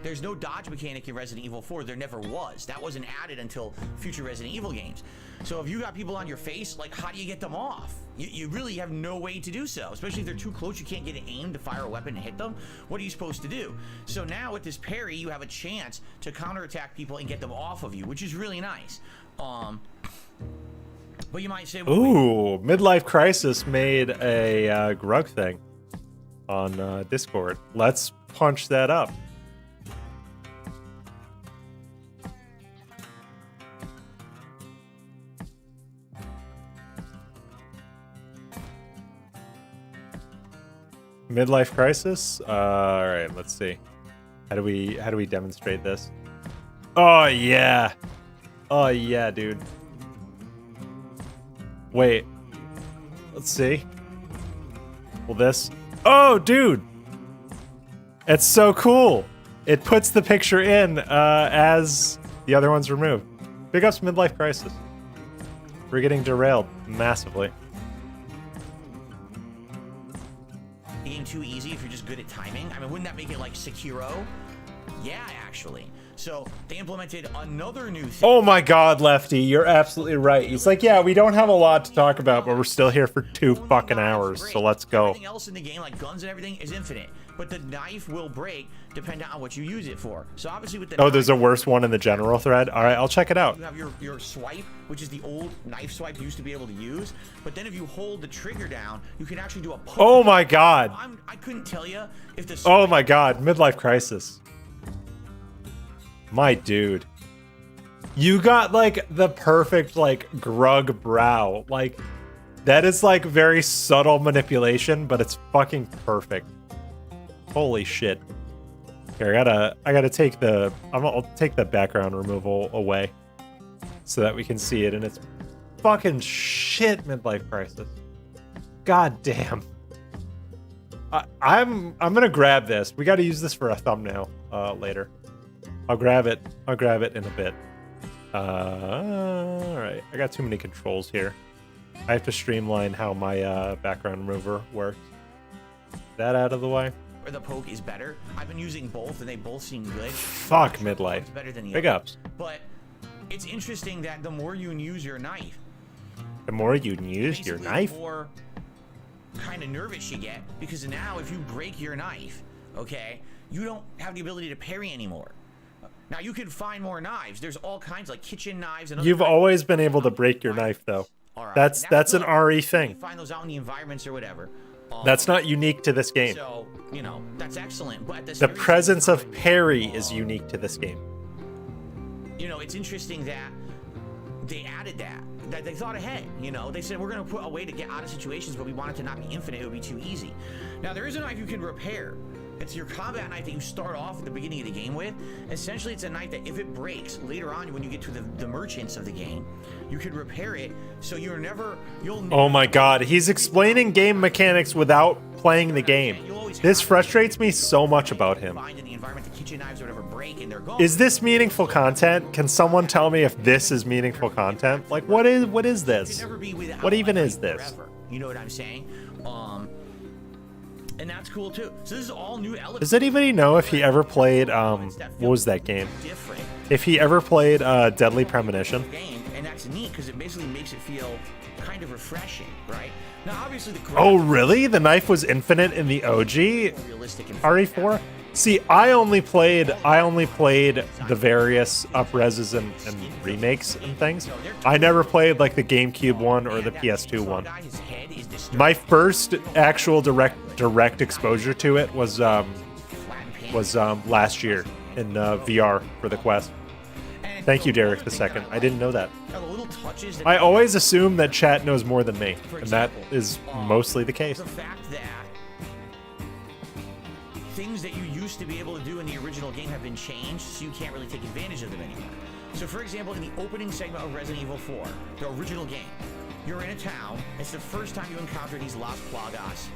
There's no dodge mechanic in Resident Evil 4. There never was. That wasn't added until future Resident Evil games. So if you got people on your face, like, how do you get them off? You really have no way to do so, especially if they're too close. You can't get an aim to fire a weapon and hit them. What are you supposed to do? So now with this parry, you have a chance to counterattack people and get them off of you, which is really nice. But you might say, well, ooh, Midlife Crisis made a Grug thing on Discord. Let's punch that up. Midlife Crisis. All right, let's see. How do we demonstrate this? Oh yeah, dude. Wait, let's see. Will this? Oh, dude, it's so cool. It puts the picture in as the other one's removed. Big ups Midlife Crisis. We're getting derailed massively. Game too easy if you're just good at timing. I mean, wouldn't that make it like Sekiro? Yeah, actually. So they implemented another new thing. Oh my god, Lefty, you're absolutely right. He's like, yeah, we don't have a lot to talk about, but we're still here for 2 fucking hours, so let's go. Everything else in the game, like guns and everything, is infinite. But the knife will break depending on what you use it for. So obviously with the knife, there's a worse one in the general thread. All right, I'll check it out. You have your swipe, which is the old knife swipe you used to be able to use. But then if you hold the trigger down, you can actually do a poke. Oh my god. I couldn't tell you if the. Oh my god, Midlife Crisis. My dude. You got like the perfect like Grug brow. Like that is like very subtle manipulation, but it's fucking perfect. Holy shit. Here, I gotta take I'll take the background removal away so that we can see it, and it's fucking shit Midlife Crisis. God damn. I'm gonna grab this. We gotta use this for a thumbnail later. I'll grab it in a bit. All right, I got too many controls here. I have to streamline how my background remover works. That out of the way. Or the poke is better. I've been using both, and they both seem good. Fuck Midlife. It's better than the Big other. ups. But it's interesting that the more you use your knife, the more you use your knife, the more kind of nervous you get, because now if you break your knife, okay, you don't have the ability to parry anymore. Now you can find more knives. There's all kinds, like kitchen knives and other You've knives. always been able to break your knife though. Right. That's an RE thing. You find those out in the environments or whatever. That's not unique to this game. So, you know, that's excellent. But the presence of parry is unique to this game. You know, it's interesting that they added that they thought ahead. You know, they said we're going to put a way to get out of situations, but we want it to not be infinite. It would be too easy. Now, there is a knife you can repair. It's your combat knife that you start off at the beginning of the game with. Essentially, it's a knife that if it breaks later on when you get to the merchants of the game, you can repair it. So you'll never. Oh my god, he's explaining game mechanics without playing the game. This frustrates me so much about him. Is this meaningful content? Can someone tell me if this is meaningful content? Like, what is this? What even is this? You know what I'm saying? And that's cool too. So this is all new elements. Does anybody know if he ever played what was that game? If he ever played Deadly Premonition? And that's neat because it basically makes it feel kind of refreshing, right? Now obviously the Oh really? The knife was infinite in the OG RE4? See, I only played the various up-reses and remakes and things. I never played like the GameCube one or the PS2 one. My first actual direct exposure to it was last year in VR for the Quest. Thank you, Derek II. I didn't know that. I always assume that chat knows more than me, and that is mostly the case. The fact that things that you used to be able to do in the original game have been changed, so you can't really take advantage of them anymore. So for example, in the opening segment of Resident Evil 4, the original game, you're in a town. It's the first time you encounter these Las Plagas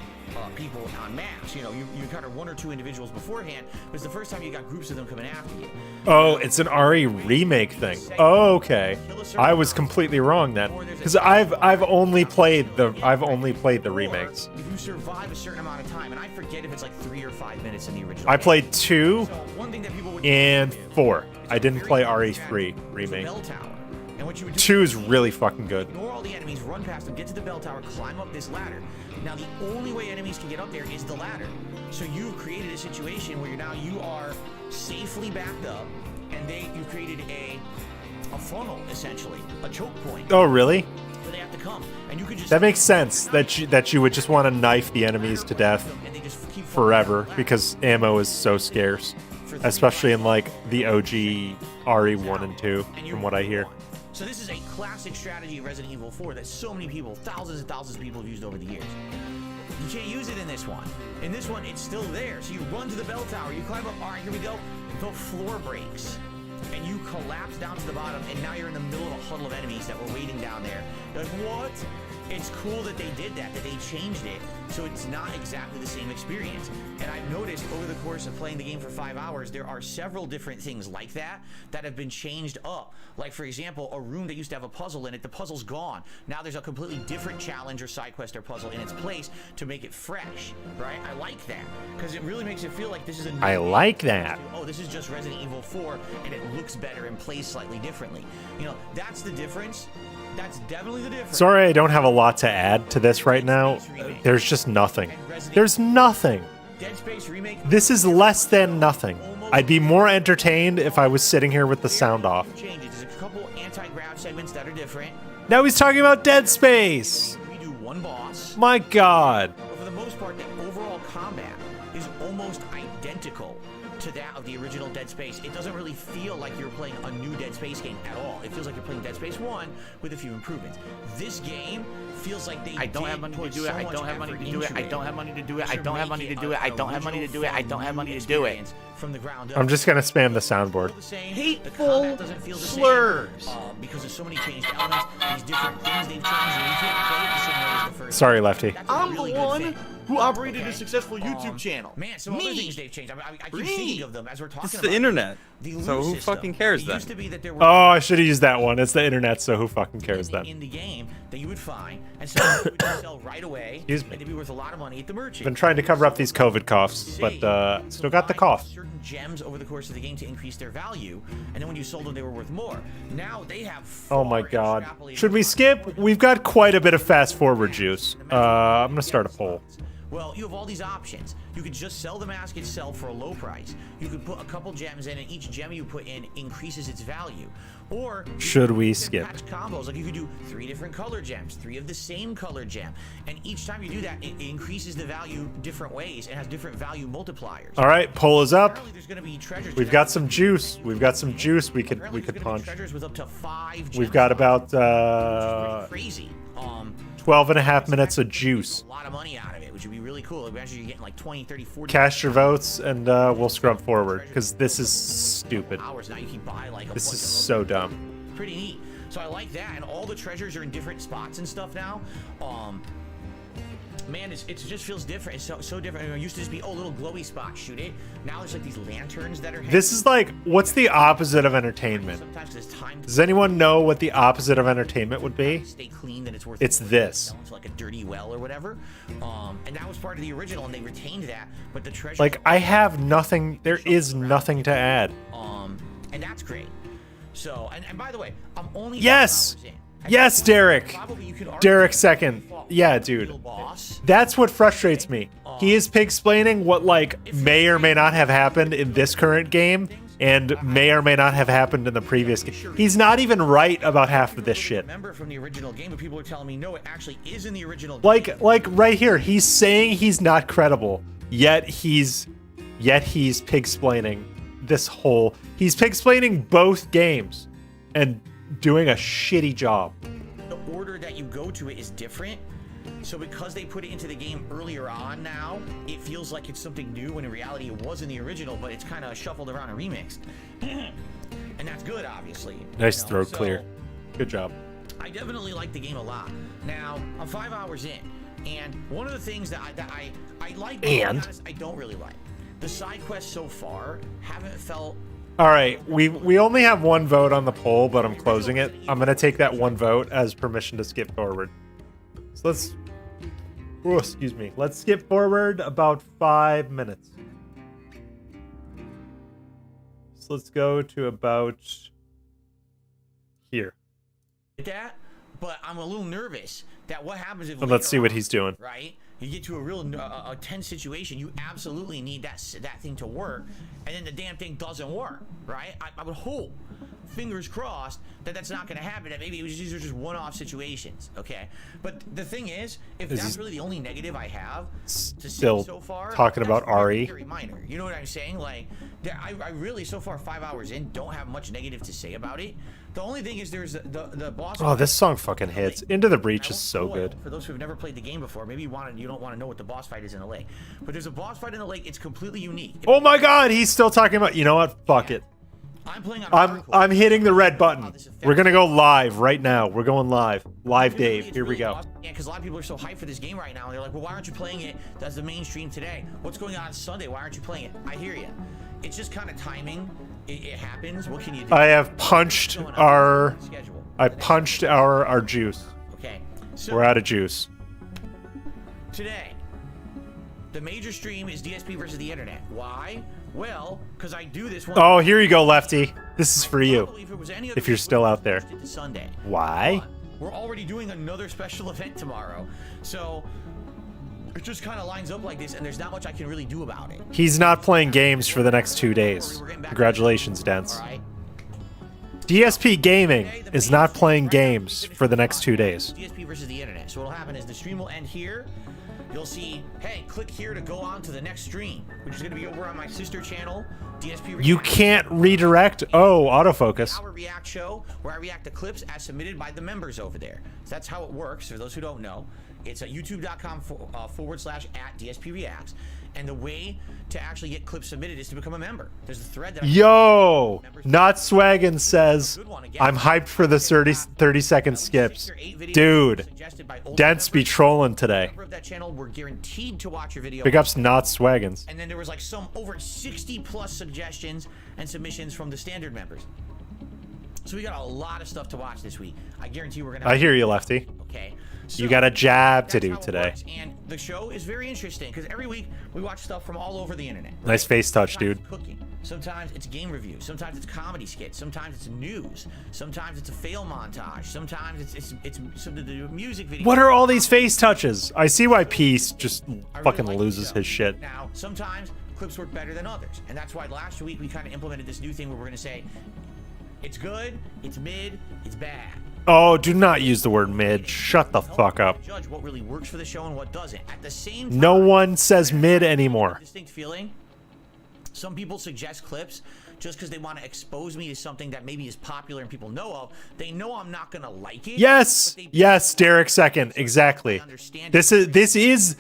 people en masse. You know, you encountered one or two individuals beforehand, but it's the first time you got groups of them coming after you. Oh, it's an RE remake thing. Oh, okay. I was completely wrong then, because I've only played the remakes. If you survive a certain amount of time, and I forget if it's like 3 or 5 minutes in the original. I played game. 2 So one thing that people would and do 4. I didn't very play easy RE3 to remake. bell tower. And what you would do 2 is really fucking good. Ignore all the enemies, run past them, get to the bell tower, climb up this ladder. Now the only way enemies can get up there is the ladder. So you've created a situation where you are safely backed up, and you created a funnel essentially, a choke point. Oh, really? Where they have to come, and you could just. That makes sense. That you would just want to knife the enemies to death and they just keep forever because ammo is so scarce, especially in like the OG RE1 and 2, from what I hear. So this is a classic strategy of Resident Evil 4 that so many people, thousands and thousands of people have used over the years. You can't use it in this one. In this one, it's still there. So you run to the bell tower, you climb up, all right, here we go. The floor breaks, and you collapse down to the bottom, and now you're in the middle of a huddle of enemies that were waiting down there. You're like, what? It's cool that they did that they changed it, so it's not exactly the same experience. And I've noticed over the course of playing the game for 5 hours, there are several different things like that have been changed up. Like, for example, a room that used to have a puzzle in it, the puzzle's gone. Now there's a completely different challenge or side quest or puzzle in its place to make it fresh, right? I like that, because it really makes it feel like this is a new I game. like that. Oh, this is just Resident Evil 4, and it looks better and plays slightly differently. You know, that's the difference. That's definitely the difference. Sorry, I don't have a lot to add to this right now. There's just nothing. There's nothing. Dead Space remake. This is less than nothing. I'd be more entertained if I was sitting here with the sound off. Changes. There's a couple anti-grav segments that are different. Now he's talking about Dead Space. We do one boss. My God. But for the most part, the overall combat is almost identical to that of the original Dead Space. It doesn't really feel like you're playing a new Dead Space game at all. It feels like you're playing Dead Space 1 with a few improvements. This game feels like they I don't have money to do it. I don't have money to do it. I don't have money to do it. I don't have money to do it. I don't have money to do it. I don't have money to do it. From the ground up. I'm just gonna spam the soundboard. Hateful slurs. Because there's so many changed elements, these different things they've changed, and you can't play it the same way as the first. Sorry, Lefty. I'm the one who operated a successful YouTube channel. Man, some other things they've changed. I keep thinking of them as we're talking It's about the internet. The So loot who system. fucking cares It then? used to be that there were Oh, I should have used that one. It's the internet, so who fucking cares then? in the game that you would find, and some of them would just sell right away. Excuse me. And they'd be worth a lot of money at the merchant. Been trying to cover up these COVID coughs, but still got the cough. Certain gems over the course of the game to increase their value, and then when you sold them, they were worth more. Now they have. Oh my God. Should we skip? We've got quite a bit of fast forward juice. I'm gonna start a poll. Well, you have all these options. You could just sell the mask itself for a low price. You could put a couple gems in, and each gem you put in increases its value. Or should we skip? Combos, like you could do 3 different color gems, 3 of the same color gem, and each time you do that, it increases the value different ways and has different value multipliers. All right, poll is up. There's going to be treasures. We've got some juice. We've got some juice. We could punch. Treasures with up to 5 gems. We've got about crazy. 12 and a half minutes of juice. A lot of money out of it, which would be really cool. Imagine you're getting like 20, 30, 40. Cast your votes, and we'll scrub forward because this is stupid. Hours now, you can buy like a This is so dumb. Pretty neat. So I like that, and all the treasures are in different spots and stuff now. Man, it just feels different. It's so different. It used to just be, oh, little glowy spots, shoot it. Now there's like these lanterns that are. This is like, what's the opposite of entertainment? Does anyone know what the opposite of entertainment would be? Stay clean, then it's worth. It's this. Into like a dirty well or whatever. And that was part of the original, and they retained that. But the treasure. Like, I have nothing. There is nothing to add. And that's great. So, and by the way, I'm only. Yes. Yes, Derek. Derek second. Yeah, dude. That's what frustrates me. He is pig-splaining what, like, may or may not have happened in this current game and may or may not have happened in the previous game. He's not even right about half of this shit. Remember from the original game, but people are telling me, no, it actually is in the original game. Like right here, he's saying he's not credible, yet he's pig-splaining this whole... He's pig-splaining both games and doing a shitty job. The order that you go to it is different. So because they put it into the game earlier on now, it feels like it's something new when in reality it was in the original, but it's kind of shuffled around and remixed. And and that's good, obviously. Nice throat clear. Good job. I definitely like the game a lot. Now, I'm 5 hours in, and one of the things that I like, but to be honest, I don't really like. The side quests so far haven't felt... All right, we only have one vote on the poll, but I'm closing it. I'm going to take that one vote as permission to skip forward. So let's... Oh, excuse me. Let's skip forward about 5 minutes. So let's go to about here. That, but I'm a little nervous that what happens if... Let's see what he's doing. Right? You get to a real tense situation, you absolutely need that thing to work, and then the damn thing doesn't work, right? I would hope, fingers crossed, that that's not going to happen, that maybe these are just one-off situations, okay? But the thing is, if that's really the only negative I have to say so far... talking about Ari. Very minor. You know what I'm saying? Like, I really, so far, 5 hours in, don't have much negative to say about it. The only thing is there's the boss... Oh, this song fucking hits. Into the Breach is so good. For those who have never played the game before, maybe you don't want to know what the boss fight is in the lake. But there's a boss fight in the lake. It's completely unique. Oh my god, he's still talking about... You know what? Fuck it. I'm playing on I'm hitting the red button. We're gonna go live right now. We're going live. Live Dave. Here we go. Yeah, because a lot of people are so hyped for this game right now. And they're like, well, why aren't you playing it as the mainstream today? What's going on Sunday? Why aren't you playing it? I hear you. It's just kind of timing. It happens. What can you do? I have punched our... I punched our juice. Okay. So we're out of juice. Today, the major stream is DSP versus the internet. Why? Well, because I do this one. Oh, here you go, Lefty. This is for you. If you're still out there. Sunday. Why? We're already doing another special event tomorrow. So it just kind of lines up like this, and there's not much I can really do about it. He's not playing games for the next 2 days. Congratulations, Dents. DSP Gaming is not playing games for the next 2 days. DSP versus the internet. So what'll happen is the stream will end here. You'll see, hey, click here to go on to the next stream, which is going to be over on my sister channel, DSP React. You can't redirect? Oh, autofocus. Our React show, where I react to clips as submitted by the members over there. So that's how it works, for those who don't know. It's at youtube.com/@DSPReacts. And the way to actually get clips submitted is to become a member. There's a thread that Yo! Not Swaggin says, I'm hyped for the 30-second skips. Dude, Dents be trolling today. That channel, we're guaranteed to watch your video. Big ups Not Swaggins. And then there was like some over 60 plus suggestions and submissions from the standard members. So we got a lot of stuff to watch this week. I guarantee we're gonna... I hear you, Lefty. Okay. So you got a jab to do today. And the show is very interesting because every week we watch stuff from all over the internet. Nice face touch, dude. Cooking. Sometimes it's game reviews. Sometimes it's comedy skits. Sometimes it's news. Sometimes it's a fail montage. Sometimes it's something to do with music videos. What are all these face touches? I see why Peace just fucking loses his shit. Now, sometimes clips work better than others, and that's why last week we kind of implemented this new thing where we're going to say it's good, it's mid, it's bad. Oh, do not use the word mid. Shut the fuck up. Judge what really works for the show and what doesn't. At the same time, no one says mid anymore. Distinct feeling. Some people suggest clips just because they want to expose me to something that maybe is popular and people know of. They know I'm not gonna like it. Yes, yes, Derek second, exactly. This is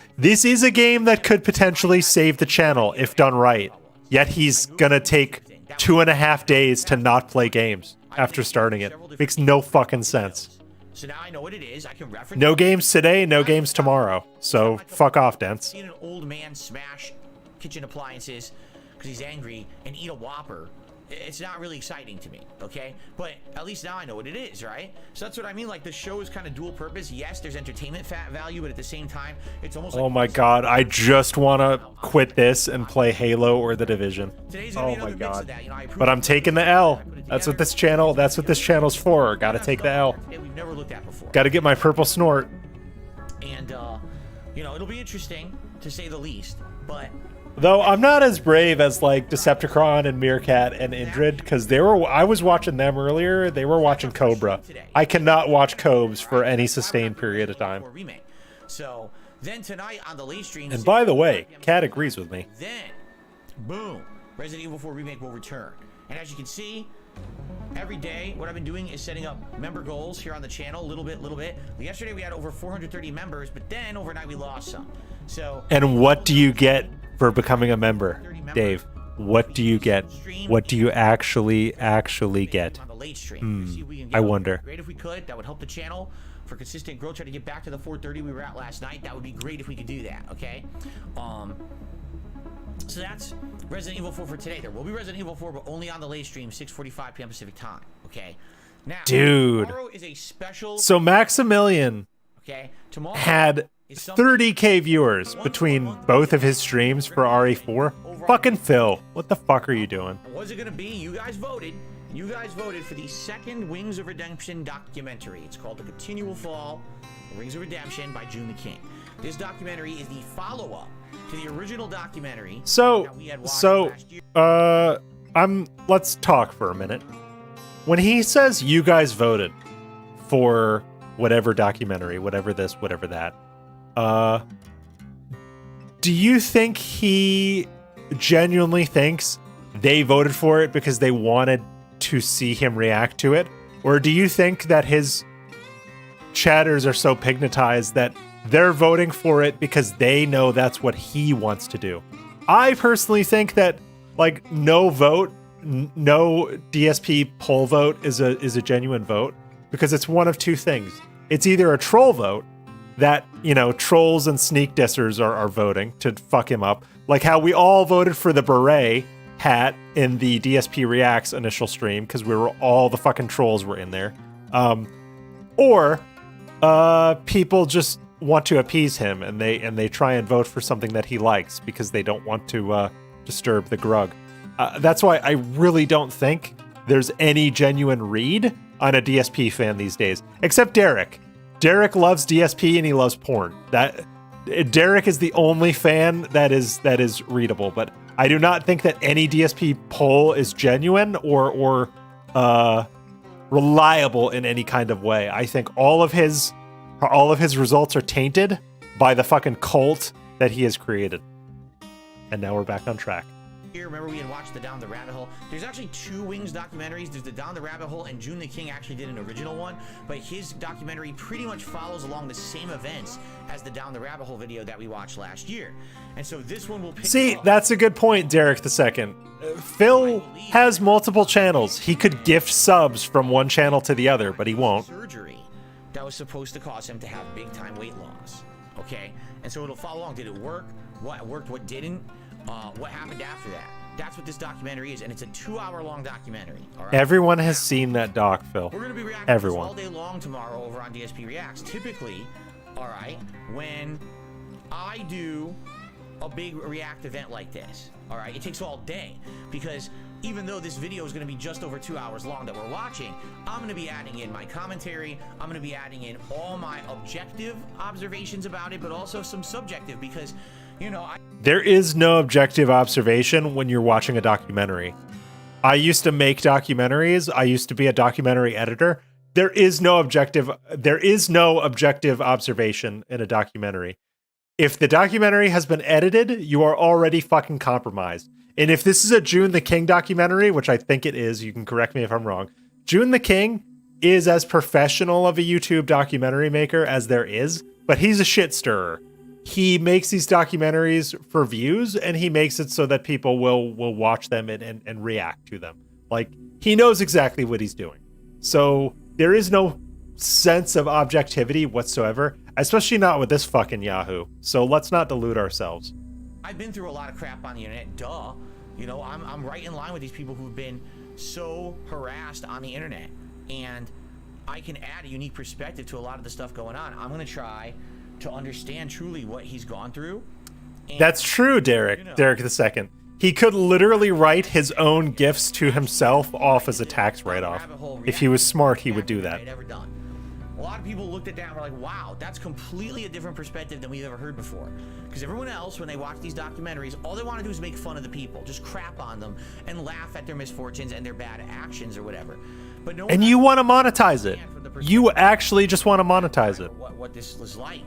a game that could potentially save the channel if done right. Yet he's gonna take 2.5 days to not play games after starting it. Makes no fucking sense. So now I know what it is. I can reference. No games today, no games tomorrow. So fuck off, Dents. Seeing an old man smash kitchen appliances because he's angry and eat a Whopper, it's not really exciting to me, okay? But at least now I know what it is, right? So that's what I mean. Like, the show is kind of dual purpose. Yes, there's entertainment value, but at the same time, it's almost like... Oh my god, I just want to quit this and play Halo or The Division. Oh my god. That. You know, but I'm taking the L. That's what this channel's for. Gotta take the L. We've never looked at before. Gotta get my purple snort. And, you know, it'll be interesting, to say the least, but... Though I'm not as brave as like Decepticon and Meerkat and Indrid, because I was watching them earlier. They were watching Cobra. I cannot watch Cobes for any sustained period of time. So then tonight on the late stream. And by the way, Kat agrees with me. Then, boom, Resident Evil 4 Remake will return. And as you can see, every day what I've been doing is setting up member goals here on the channel, little bit. Yesterday we had over 430 members, but then overnight we lost some. So. And what do you get for becoming a member, Dave? What do you get? What do you actually get? On the late stream. See if we can get I wonder. Great if we could. That would help the channel for consistent growth. Try to get back to the 430 we were at last night. That would be great if we could do that. Okay. So that's Resident Evil 4 for today. There will be Resident Evil 4, but only on the late stream, 6:45 p.m. Pacific time. Okay. Now, dude. Tomorrow is a special. So Maximilian. Okay. Tomorrow had 30K viewers between both of his streams for RE4. Fucking Phil, what the fuck are you doing? What's it gonna be? You guys voted. You guys voted for the second Wings of Redemption documentary. It's called The Continual Fall, Wings of Redemption by June the King. This documentary is the follow-up to the original documentary. Let's talk for a minute. When he says you guys voted for whatever documentary, whatever this, whatever that, do you think he genuinely thinks they voted for it because they wanted to see him react to it? Or do you think that his chatters are so pigmatized that they're voting for it because they know that's what he wants to do? I personally think that, like, no DSP poll vote is a genuine vote, because it's one of two things. It's either a troll vote that, you know, trolls and sneak dissers are voting to fuck him up, like how we all voted for the beret hat in the DSP Reacts initial stream because all the fucking trolls were in there, or people just want to appease him and they try and vote for something that he likes because they don't want to disturb the grug. That's why I really don't think there's any genuine read on a DSP fan these days, except Derek. Derek loves DSP and he loves porn. Derek is the only fan that is readable, but I do not think that any DSP poll is genuine or reliable in any kind of way. I think all of his results are tainted by the fucking cult that he has created. And now we're back on track. Here, remember we had watched the Down the Rabbit Hole. There's actually two Wings documentaries. There's the Down the Rabbit Hole, and June the King actually did an original one, but his documentary pretty much follows along the same events as the Down the Rabbit Hole video that we watched last year. And so this one will pick up. That's a good point, Derek the Second. Phil has multiple channels. He could gift subs from one channel to the other, but he won't. Surgery that was supposed to cause him to have big time weight loss. Okay, and so it'll follow along. Did it work? What worked? What didn't? What happened after that? That's what this documentary is, and it's a 2-hour-long documentary. All right? Everyone has seen that doc, Phil. We're gonna be reacting Everyone. all day long tomorrow over on DSP Reacts. Typically, all right, when I do a big React event like this, all right, it takes all day, because even though this video is going to be just over 2 hours long that we're watching, I'm going to be adding in my commentary, I'm going to be adding in all my objective observations about it, but also some subjective, because, you know, there is no objective observation when you're watching a documentary. I used to make documentaries. I used to be a documentary editor. There is no objective observation in a documentary. If the documentary has been edited, you are already fucking compromised. And if this is a June the King documentary, which I think it is, you can correct me if I'm wrong, June the King is as professional of a YouTube documentary maker as there is, but he's a shit stirrer. He makes these documentaries for views, and he makes it so that people will watch them and react to them. Like, he knows exactly what he's doing. So there is no sense of objectivity whatsoever, especially not with this fucking Yahoo. So let's not delude ourselves. I've been through a lot of crap on the internet, duh. You know, I'm right in line with these people who've been so harassed on the internet, and I can add a unique perspective to a lot of the stuff going on. I'm gonna try to understand truly what he's gone through. And, that's true, Derek. You know, Derek the Second. He could literally write his own gifts to himself off as a tax write-off. If he was smart, he would do that. A lot of people looked at that and were like, wow, that's completely a different perspective than we've ever heard before. Because everyone else, when they watch these documentaries, all they want to do is make fun of the people, just crap on them, and laugh at their misfortunes and their bad actions or whatever. But no, and you want to monetize it. You actually just want to monetize it. What this is like,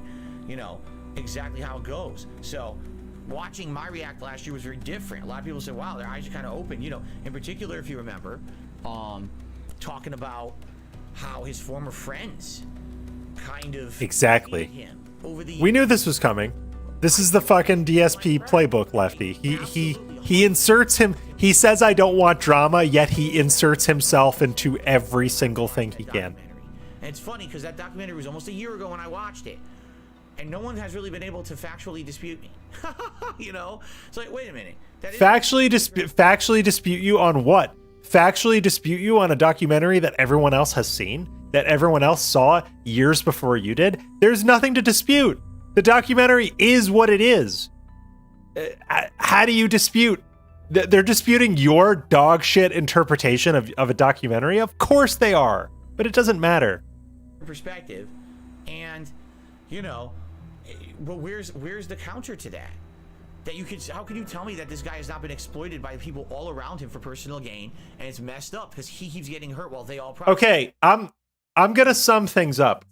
you know, exactly how it goes. So watching my React last year was very different. A lot of people said, wow, their eyes are kind of open. You know, in particular, if you remember, talking about how his former friends kind of exactly him over the we knew this was coming. This is the fucking DSP playbook, Lefty. He says, I don't want drama, yet he inserts himself into every single thing he can. And it's funny because that documentary was almost a year ago when I watched it. And no one has really been able to factually dispute me. You know? It's like, wait a minute. Factually dispute you on what? Factually dispute you on a documentary that everyone else has seen? That everyone else saw years before you did? There's nothing to dispute. The documentary is what it is. How do you dispute? They're disputing your dog shit interpretation of a documentary? Of course they are. But it doesn't matter. Perspective. And, you know, but where's the counter to that? That you could, how can you tell me that this guy has not been exploited by people all around him for personal gain, and it's messed up because he keeps getting hurt while they all profit? Okay, I'm gonna sum things up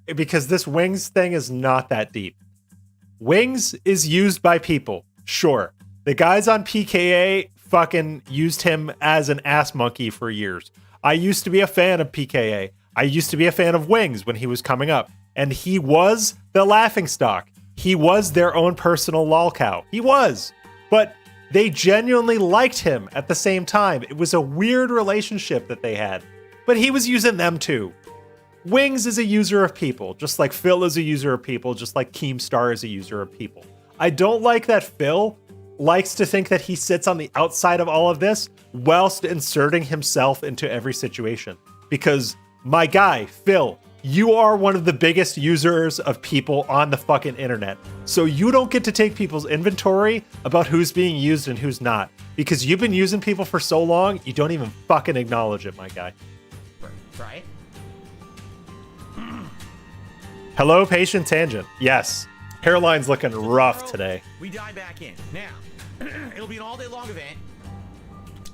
because this Wings thing is not that deep. Wings is used by people, sure. The guys on PKA fucking used him as an ass monkey for years. I used to be a fan of PKA. I used to be a fan of Wings when he was coming up. And he was the laughingstock. He was their own personal lol cow. He was. But they genuinely liked him at the same time. It was a weird relationship that they had. But he was using them too. Wings is a user of people, just like Phil is a user of people, just like Keemstar is a user of people. I don't like that Phil likes to think that he sits on the outside of all of this whilst inserting himself into every situation. Because my guy, Phil, you are one of the biggest users of people on the fucking internet. So you don't get to take people's inventory about who's being used and who's not. Because you've been using people for so long, you don't even fucking acknowledge it, my guy. Right? Hello, Patient Tangent. Yes. Hairline's looking rough today. We dive back in. Now, it'll be an all-day long event.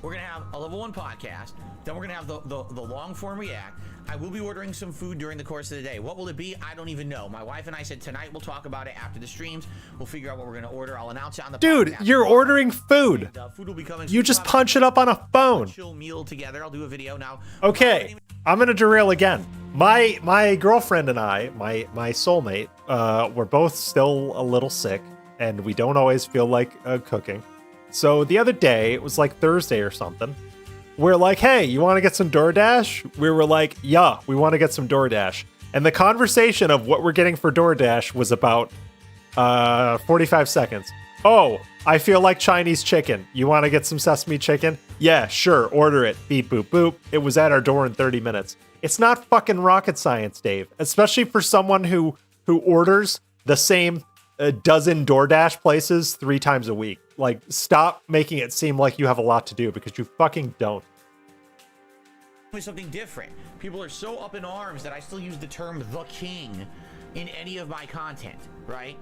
We're going to have a level 1 podcast. Then we're going to have the long-form react. I will be ordering some food during the course of the day. What will it be? I don't even know. My wife and I said tonight we'll talk about it after the streams. We'll figure out what we're going to order. I'll announce it on the Dude, podcast. you're ordering food. And, food will be coming. You just punch it up on a phone. Chill meal together. I'll do a video now. Okay, I'm going to derail again. My girlfriend and I, my soulmate, we're both still a little sick, and we don't always feel like cooking. So the other day, it was like Thursday or something, we're like, hey, you want to get some DoorDash? We were like, yeah, we want to get some DoorDash. And the conversation of what we're getting for DoorDash was about 45 seconds. Oh, I feel like Chinese chicken. You want to get some sesame chicken? Yeah, sure, order it. Beep, boop, boop. It was at our door in 30 minutes. It's not fucking rocket science, Dave. Especially for someone who orders the same dozen DoorDash places 3 times a week. Like, stop making it seem like you have a lot to do, because you fucking don't. Something different. People are so up in arms that I still use the term the king in any of my content, right?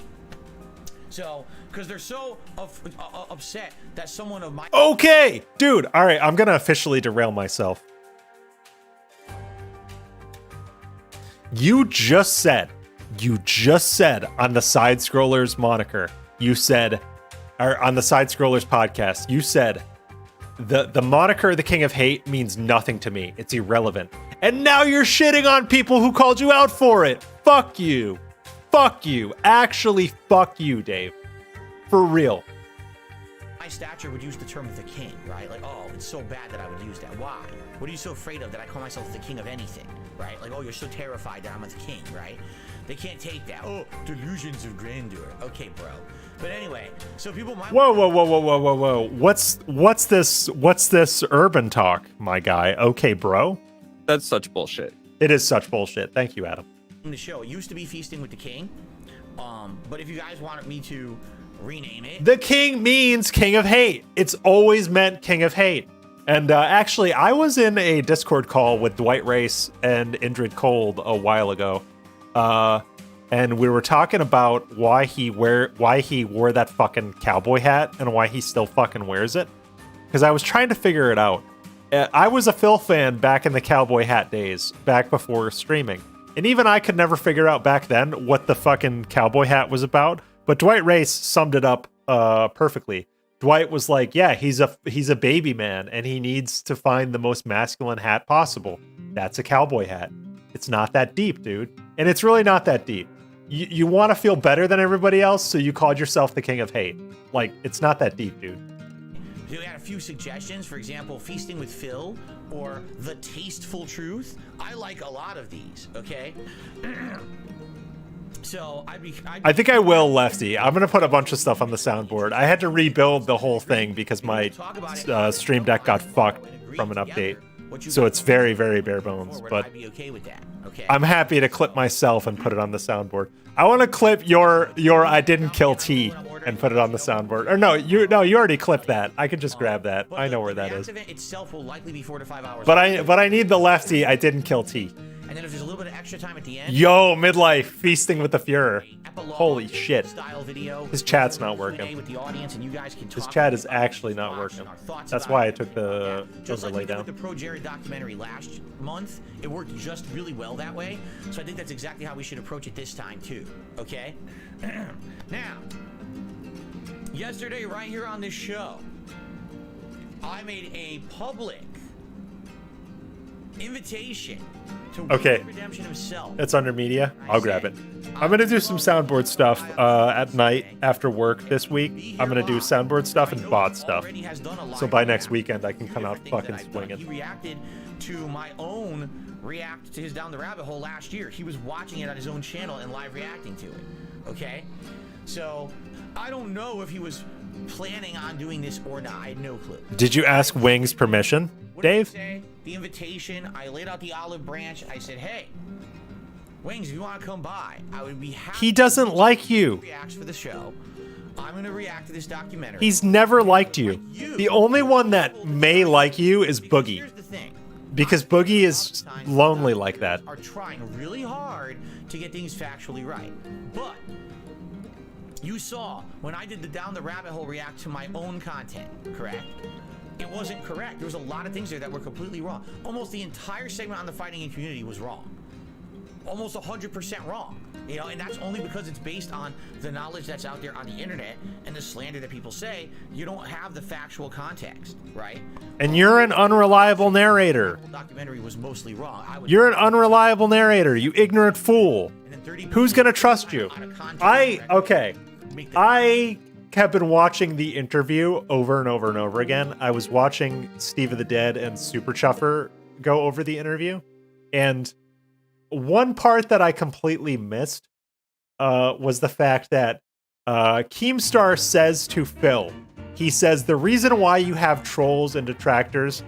So, because they're so upset that someone of my... Okay, dude. All right, I'm going to officially derail myself. You just said on the Side Scrollers moniker, you said, or on the Side Scrollers podcast, you said, the moniker the King of Hate means nothing to me. It's irrelevant. And now you're shitting on people who called you out for it. Fuck you. Fuck you. Actually, fuck you, Dave. For real. My stature would use the term the king, right? Like, oh, it's so bad that I would use that. Why? What are you so afraid of that I call myself the king of anything, right? Like, oh, you're so terrified that I'm the king, right? They can't take that. Oh, delusions of grandeur. Okay, bro. But anyway, so people might... Whoa. What's this urban talk, my guy? Okay, bro? That's such bullshit. It is such bullshit. Thank you, Adam. The show, it used to be Feasting with the King. But if you guys wanted me to rename it... The king means King of Hate. It's always meant King of Hate. And actually, I was in a Discord call with Dwight Race and Indrid Cold a while ago. And we were talking about why he wore that fucking cowboy hat and why he still fucking wears it. Because I was trying to figure it out. I was a Phil fan back in the cowboy hat days, back before streaming. And even I could never figure out back then what the fucking cowboy hat was about. But Dwight Race summed it up perfectly. Dwight was like, yeah, he's a baby man and he needs to find the most masculine hat possible. That's a cowboy hat. It's not that deep, dude. And it's really not that deep. You want to feel better than everybody else, so you called yourself the King of Hate. Like, it's not that deep, dude. We had a few suggestions. For example, Feasting with Phil or The Tasteful Truth. I like a lot of these, okay? So I think I will, Lefty. I'm gonna put a bunch of stuff on the soundboard. I had to rebuild the whole thing because my Stream Deck got fucked from an update, so it's very, very bare bones. But I'm happy to clip myself and put it on the soundboard. I want to clip your I didn't kill T and put it on the soundboard. Or no, you already clipped that. I can just grab that. I know where that is. Itself will likely be 4 to 5 hours. But I need the Lefty. I didn't kill T. And then if there's a little bit of extra time at the end. Yo, midlife feasting with the Fuhrer. Holy shit. His chat's not working. His chat is actually not working. That's why I took the overlay down. With the Pro Jared documentary last month, it worked just really well that way. So I think that's exactly how we should approach it this time too. Okay? Now, yesterday right here on this show, I made a public invitation to Redemption himself. It's under media. I'll grab it. I'm gonna do some soundboard stuff at night after work this week. I'm gonna do soundboard stuff and bot stuff. So by next weekend, I can come out fucking swinging. He reacted to my own react to his Down the Rabbit Hole last year. He was watching it on his own channel and live reacting to it. Okay, so I don't know if he was planning on doing this or not. I had no clue. Did you ask Wings permission, Dave? The invitation, I laid out the olive branch. I said, hey, Wings, if you want to come by, I would be happy. He doesn't like you. Reacts for the show. I'm going to react to this documentary. He's never liked you. The only one that may like you is Boogie. Here's the thing. Because Boogie is lonely like that. Are trying really hard to get things factually right. But you saw when I did the Down the Rabbit Hole react to my own content, correct? It wasn't correct. There was a lot of things there that were completely wrong. Almost the entire segment on the fighting game community was wrong. Almost 100% wrong. You know, and that's only because it's based on the knowledge that's out there on the internet and the slander that people say. You don't have the factual context, right? And you're an unreliable narrator. The documentary was mostly wrong. You're an unreliable narrator, you ignorant fool. Who's gonna trust you? I have been watching the interview over and over and over again. I was watching Steve of the Dead and Super Chuffer go over the interview, and one part that I completely missed was the fact that Keemstar says to Phil, he says, the reason why you have trolls and detractors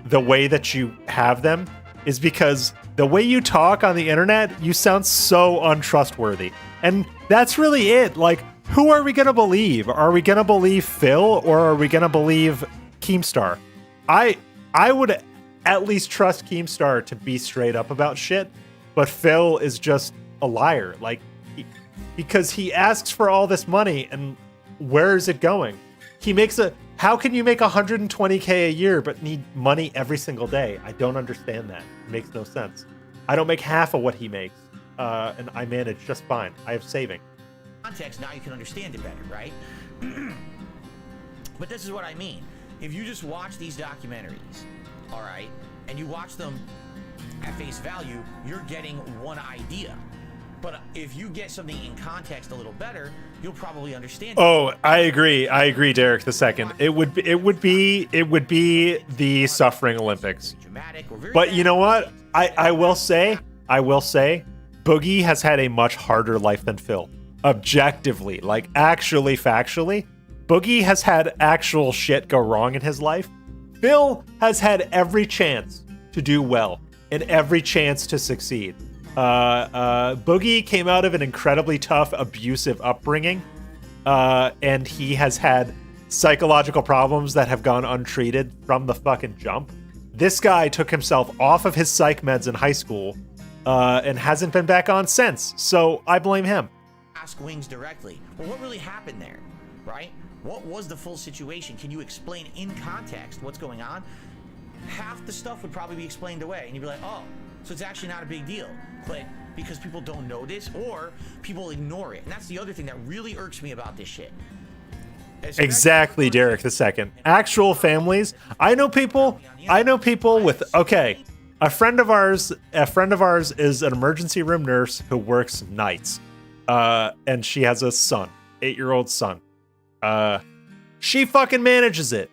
the way that you have them is because the way you talk on the internet, you sound so untrustworthy. And that's really it. Like, who are we going to believe? Are we going to believe Phil or are we going to believe Keemstar? I would at least trust Keemstar to be straight up about shit, but Phil is just a liar. Like, because he asks for all this money and where is it going? He makes how can you make 120K a year but need money every single day? I don't understand that. It makes no sense. I don't make half of what he makes, and I manage just fine. I have saving. Context, now you can understand it better, right? But this is what I mean. If you just watch these documentaries, all right, and you watch them at face value, you're getting one idea. But if you get something in context a little better, you'll probably understand. Oh, I agree, Derek the second. It would be the Suffering Olympics. But you know what? I will say, Boogie has had a much harder life than Phil. Objectively, like actually factually, Boogie has had actual shit go wrong in his life. Phil has had every chance to do well and every chance to succeed. Boogie came out of an incredibly tough, abusive upbringing, and he has had psychological problems that have gone untreated from the fucking jump. This guy took himself off of his psych meds in high school, and hasn't been back on since, so I blame him. Ask Wings directly. Well, what really happened there, right? What was the full situation? Can you explain in context what's going on? Half the stuff would probably be explained away, and you'd be like, oh, so it's actually not a big deal. But because people don't know this, or people ignore it. And that's the other thing that really irks me about this shit. Exactly, Derek the second. Actual families. I know people with, okay, a friend of ours is an emergency room nurse who works nights. And she has a son, 8-year-old son. She fucking manages it.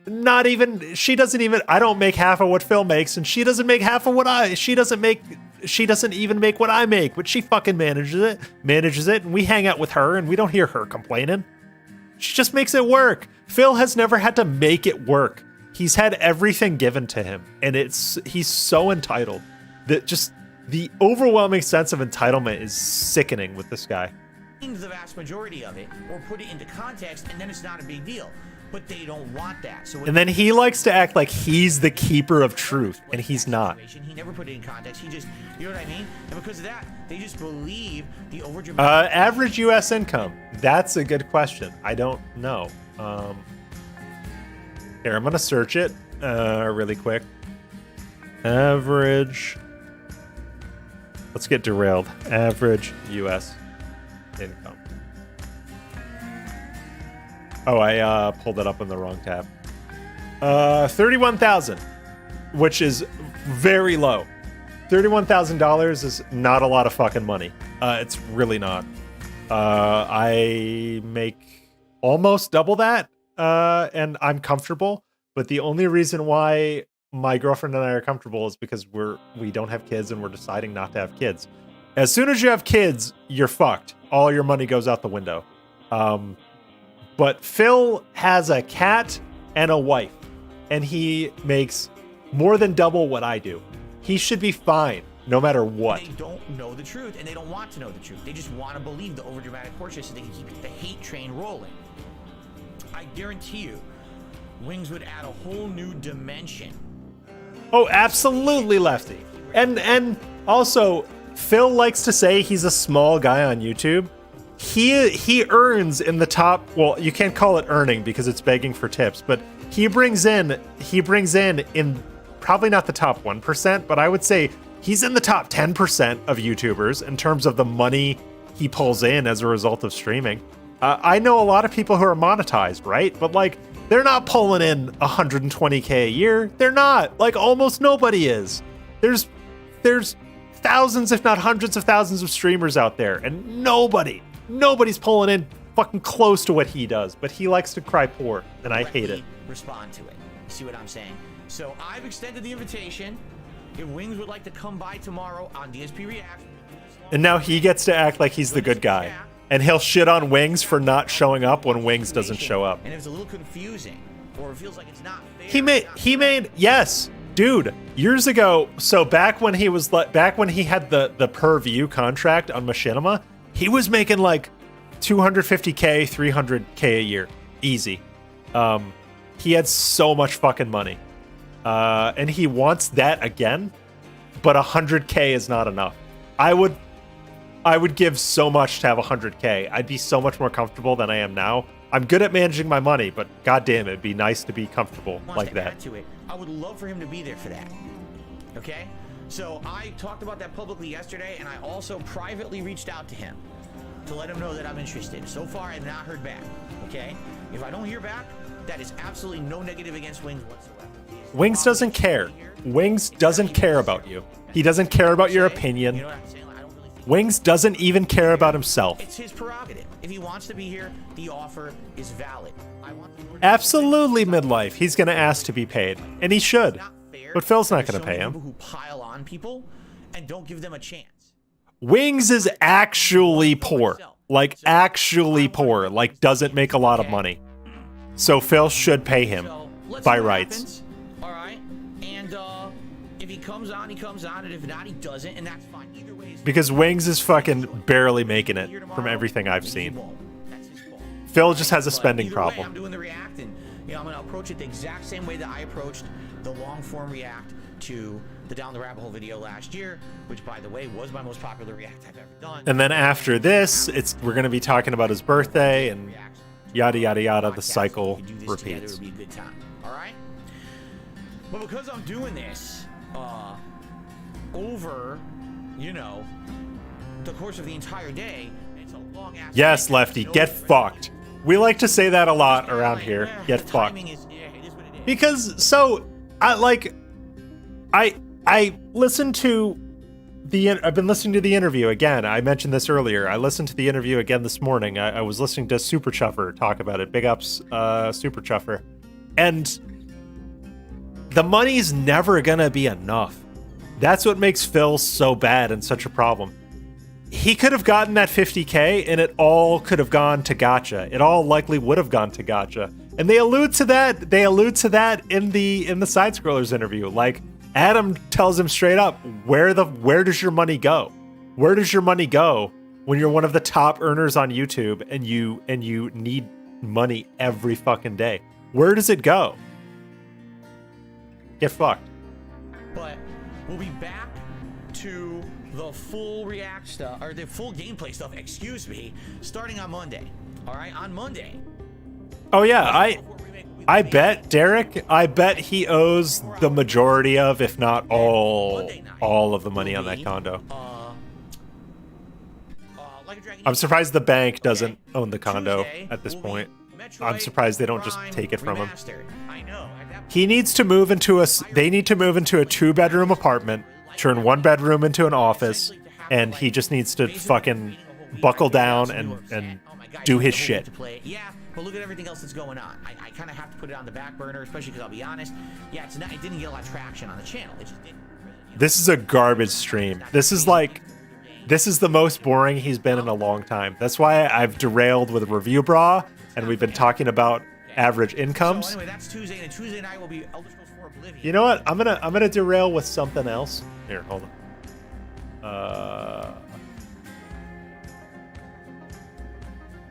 not even, she doesn't even, I don't make half of what Phil makes, and she doesn't make half of what she doesn't even make what I make, but she fucking manages it, and we hang out with her, and we don't hear her complaining. She just makes it work. Phil has never had to make it work. He's had everything given to him, and he's so entitled that just the overwhelming sense of entitlement is sickening with this guy. The vast majority of it, or put it into context, and then it's not a big deal. But they don't want that. So and then he likes to act like he's the keeper of truth, and he's not. He never put it in context. He just, you know what I mean? And because of that, they just believe the overdramatic. Average U.S. income. That's a good question. I don't know. Here, I'm gonna search it really quick. Average. Let's get derailed. Average U.S. income. Oh, I pulled it up in the wrong tab. 31,000, which is very low. $31,000 is not a lot of fucking money. It's really not. I make almost double that, and I'm comfortable. But the only reason why my girlfriend and I are comfortable is because we don't have kids and we're deciding not to have kids. As soon as you have kids, you're fucked. All your money goes out the window. But Phil has a cat and a wife, and he makes more than double what I do. He should be fine, no matter what. They don't know the truth, and they don't want to know the truth. They just want to believe the overdramatic portion so they can keep the hate train rolling. I guarantee you, Wings would add a whole new dimension. Oh, absolutely, Lefty. And also, Phil likes to say he's a small guy on YouTube. He earns in the top, well, you can't call it earning because it's begging for tips, but he brings in probably not the top 1%, but I would say he's in the top 10% of YouTubers in terms of the money he pulls in as a result of streaming. I know a lot of people who are monetized, right? But like, they're not pulling in 120K a year. They're not. Like, almost nobody is. There's thousands, if not hundreds of thousands of streamers out there, and nobody's pulling in fucking close to what he does, but he likes to cry poor, and I hate it. Respond to it. See what I'm saying? So I've extended the invitation. If Wings would like to come by tomorrow on DSP React. And now he gets to act like he's the good guy. And he'll shit on Wings for not showing up when Wings doesn't show up. And if it's a little confusing, or it feels like it's not fair. Yes, dude, years ago, so back when he had the per view contract on Machinima, he was making like 250K, 300K a year. Easy. He had so much fucking money. And he wants that again, but 100K is not enough. I would give so much to have 100K. I'd be so much more comfortable than I am now. I'm good at managing my money, but goddamn, it'd be nice to be comfortable like that. I would love for him to be there for that. Okay? So I talked about that publicly yesterday, and I also privately reached out to him to let him know that I'm interested. So far, I have not heard back. Okay? If I don't hear back, that is absolutely no negative against Wings whatsoever. Wings doesn't care. Wings doesn't care about you. He doesn't care about your opinion. You know what I'm saying? I don't really think Wings doesn't even care about himself. it's his prerogative. If he wants to be here, the offer is valid. Absolutely, midlife. He's going to ask to be paid, and he should. But Phil's not going to pay him. People who pile on people and don't give them a chance. Wings is actually poor. Like, actually poor. Like, doesn't make a lot of money. So Phil should pay him by rights. All right. And if he comes on, he comes on. And if not, he doesn't. And that's fine. Either way. Because Wings is fucking barely making it from everything I've seen. Phil just has a spending problem. I'm doing the React, and I'm going to approach it the exact same way that I approached the long-form React to the Down the Rabbit Hole video last year, which, by the way, was my most popular React I've ever done. And then after this, we're going to be talking about his birthday and yada yada yada. The cycle repeats. It would be a good time. All right. But because I'm doing this over, the course of the entire day, it's a long ass. Yes, Lefty, get fucked. We like to say that a lot around here. Get fucked. Because I listened to I've been listening to the interview again. I mentioned this earlier. I listened to the interview again this morning. I was listening to Super Chuffer talk about it. Big ups, Super Chuffer. And the money's never gonna be enough. That's what makes Phil so bad and such a problem. He could have gotten that 50K and it all could have gone to Gacha. It all likely would have gone to Gacha. And they allude to that. They allude to that in the side scrollers interview. Like Adam tells him straight up, where does your money go? Where does your money go when you're one of the top earners on YouTube and you need money every fucking day? Where does it go? Get fucked. But we'll be back to the full react stuff, or the full gameplay stuff, excuse me, starting on Monday. All right, on Monday. Oh yeah, I bet Derek, I bet he owes the majority of, if not all of the money on that condo. I'm surprised the bank doesn't own the condo at this point. I'm surprised they don't just take it from him. He needs to move into they need to move into a 2-bedroom apartment, turn 1 bedroom into an office, and he just needs to fucking buckle down and do his shit. Yeah, but look at everything else that's going on. I kind of have to put it on the back burner, especially because I'll be honest, yeah, it didn't get a lot of traction on the channel. It just didn't. This is a garbage stream. This is the most boring he's been in a long time. That's why I've derailed with Review Bra, and we've been talking about average incomes. So anyway, that's Tuesday, and Tuesday night will be Elder Scrolls 4 Oblivion. You know what? I'm gonna derail with something else. Here, hold on.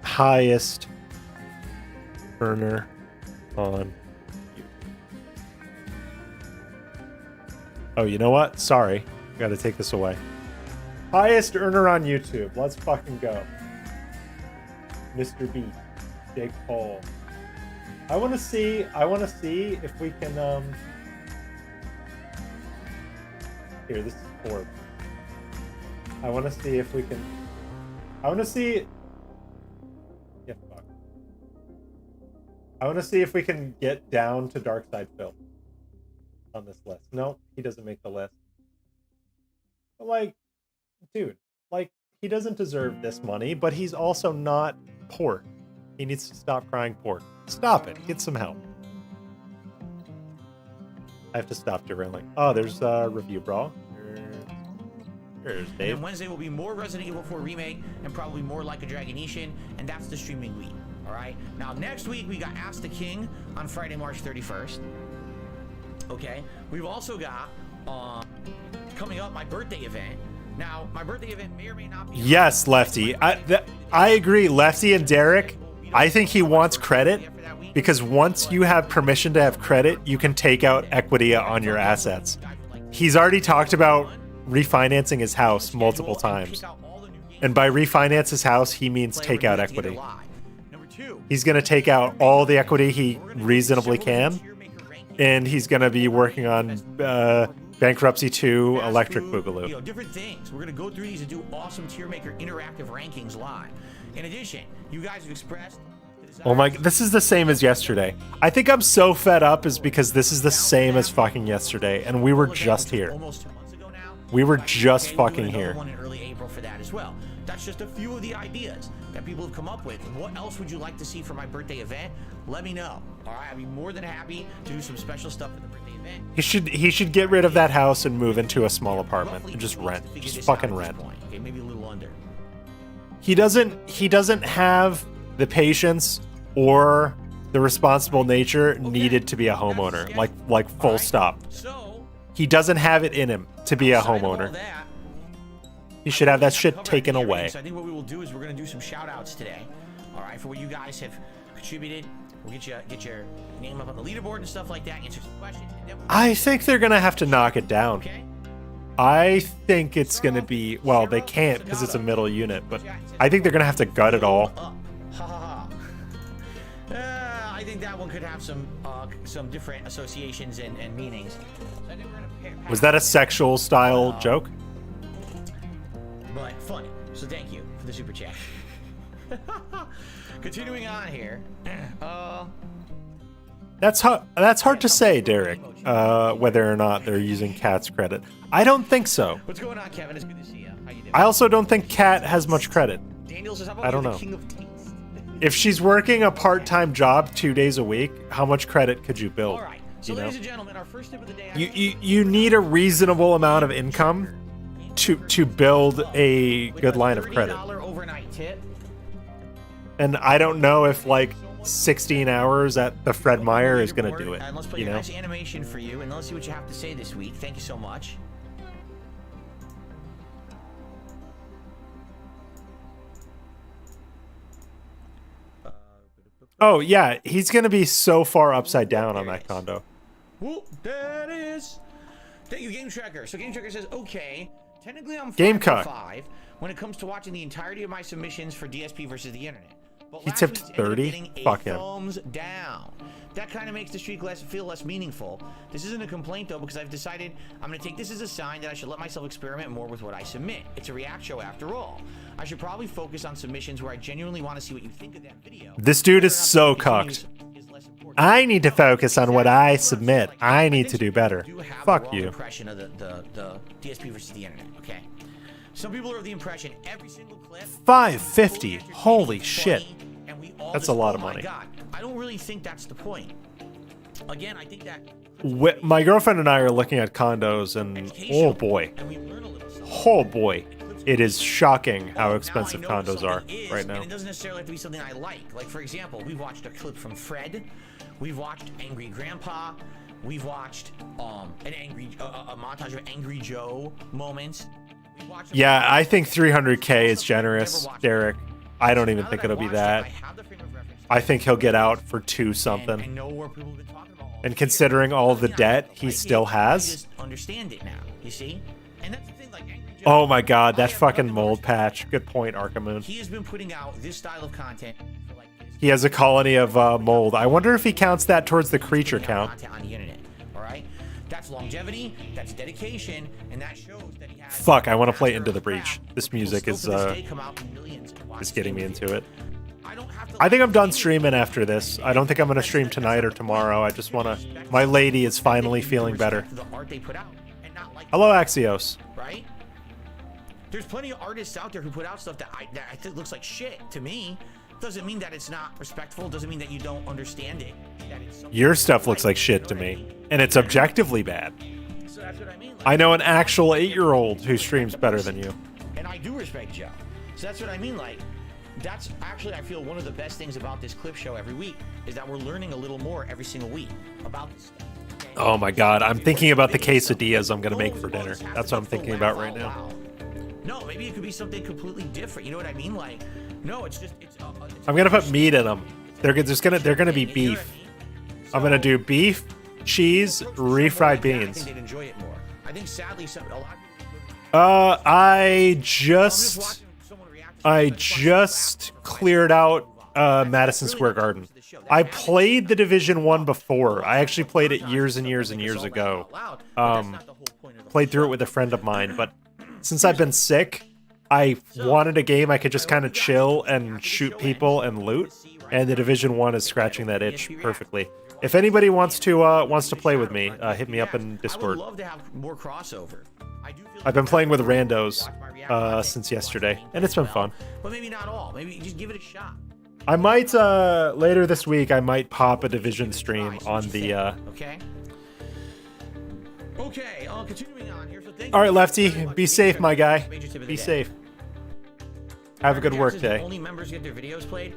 Highest earner on YouTube. Oh, you know what? Sorry. Gotta take this away. Highest earner on YouTube. Let's fucking go. Mr. B. Jake Paul. I want to see if we can here, this is Forbes. I want to see if we can I want to see if we can get down to Darkside Phil on this list. No, he doesn't make the list. But like, dude, like, he doesn't deserve this money, but he's also not poor. He needs to stop crying poor. Stop it. Get some help. I have to stop derailing. Oh, there's Review Brawl. There's Dave. And Wednesday will be more Resident Evil 4 Remake and probably more Like a Dragonetian, and that's the streaming week. All right. Now, next week, we got Ask the King on Friday, March 31st. Okay. We've also got coming up my birthday event. Now, my birthday event may or may not be... Yes, Lefty. I agree. Lefty and Derek, I think he wants credit because once you have permission to have credit, you can take out equity on your assets. He's already talked about refinancing his house multiple times. And by refinance his house, he means take out equity. He's going to take out all the equity he reasonably can, and he's going to be working on Bankruptcy 2, Electric Boogaloo. You know, different things. We're going to go through these and do awesome Tier Maker interactive rankings live. In addition, you guys have expressed... Oh my, this is the same as yesterday. I think I'm so fed up is because this is the same as fucking yesterday, and we were just here. Almost 2 months ago now. We were just fucking here. One in early April for that as well. That's just a few of the ideas that people have come up with. What else would you like to see for my birthday event? Let me know. All right, I'd be more than happy to do some special stuff for the birthday event. He should get rid of that house and move into a small apartment and just rent. Just fucking rent. Okay, maybe a little under. He doesn't have the patience or the responsible nature needed to be a homeowner. Like full stop. He doesn't have it in him to be a homeowner. He should have that shit taken away. So I think what we will do is we're going to do some shout outs today. All right, for what you guys have contributed. We'll get your name up on the leaderboard and stuff like that, answer some questions. I think they're going to have to knock it down. Okay. I think it's going to be, well, they can't because it's a middle unit, but I think they're going to have to gut it all. I think that one could have some different associations and meanings. So I think we're gonna Was that a sexual style joke? But funny. So thank you for the super chat. Continuing on here. That's hard to say, Derek, whether or not they're using Kat's credit. I don't think so. What's going on, Kevin? It's good to see you. How you doing? I also don't think Kat has much credit. Daniel says, how about I don't you're know. the king of taste? If she's working a part-time job 2 days a week, how much credit could you build? All right. So, ladies and gentlemen, our first tip of the day. You need a reasonable amount of income to build a good line of credit. Overnight tip. And I don't know if like 16 hours at the Fred Meyer is going to do it. And let's play a nice animation for you, and let's see what you have to say this week. Thank you so much. Oh yeah, he's going to be so far upside down on that condo. Whoop, there it is. Thank you, Game Tracker. So Game Tracker says, okay, technically I'm 5 for 5 when it comes to watching the entirety of my submissions for DSP versus the internet. But he tipped 30? Fuck him. Thumbs down. That kind of makes the streak feel less meaningful. This isn't a complaint, though, because I've decided I'm going to take this as a sign that I should let myself experiment more with what I submit. It's a react show after all. I should probably focus on submissions where I genuinely want to see what you think of that video. This dude is so cucked. I need to focus on what I submit. I need to do better. Fuck you. Impression of the DSP versus the internet, okay? Some people are of the impression every single clip 550. Holy shit. That's a lot of money. God. I don't really think that's the point. Again, I think that my girlfriend and I are looking at condos, and oh boy, it is shocking how expensive condos are right now. And it doesn't necessarily have to be something I like. Like, for example, we've watched a clip from Fred, we've watched Angry Grandpa, we've watched a montage of Angry Joe moments. Yeah, I think 300K is generous, Derek. I don't even think it'll be that. I think he'll get out for 2 something. And considering all the debt he still has. Understand it now, you see? And that's the thing, like Angry Joe, oh my god, that fucking mold patch. Good point, Arkamoon. He has been putting out this style of content for like he has a colony of mold. I wonder if he counts that towards the creature count. On the internet, all right? That's longevity, that's dedication, and that shows that he has. Fuck, I want to play Into the Breach. This music is getting me into it. I think I'm done streaming after this. I don't think I'm going to stream tonight or tomorrow. I just want to... My lady is finally feeling better. Hello, Axios. Right? There's plenty of artists out there who put out stuff that I think looks like shit to me. Doesn't mean that it's not respectful. Doesn't mean that you don't understand it. Your stuff looks like shit to me. And it's objectively bad. So that's what I mean. I know an actual 8-year-old who streams better than you. And I do respect Joe. So that's what I mean. Like, that's actually, I feel, one of the best things about this clip show every week is that we're learning a little more every single week about this stuff. Okay? Oh my god, I'm thinking about the quesadillas I'm going to make for dinner. That's what I'm thinking about right now. No, maybe it could be something completely different. You know what I mean? Like, no, it's just... I'm going to put meat in them. They're going to be beef. I'm going to do beef, cheese, refried beans. I think they'd enjoy it more. I think, sadly, a lot of people... I just cleared out Madison Square Garden. I played the Division 1 before. I actually played it years and years and years ago. Played through it with a friend of mine, but since I've been sick, I wanted a game I could just kind of chill and shoot people and loot, and the Division 1 is scratching that itch perfectly. If anybody wants to play with me, hit me up in Discord. I would love to have more crossover. I've been playing with randos since yesterday, and it's been fun. But maybe not all. Maybe just give it a shot. I might later this week. I might pop a Division stream on the. Okay. Okay. Continuing on here. So thank all right, Lefty. Be safe, my guy. Be safe. Have a good work day. Only members get their videos played.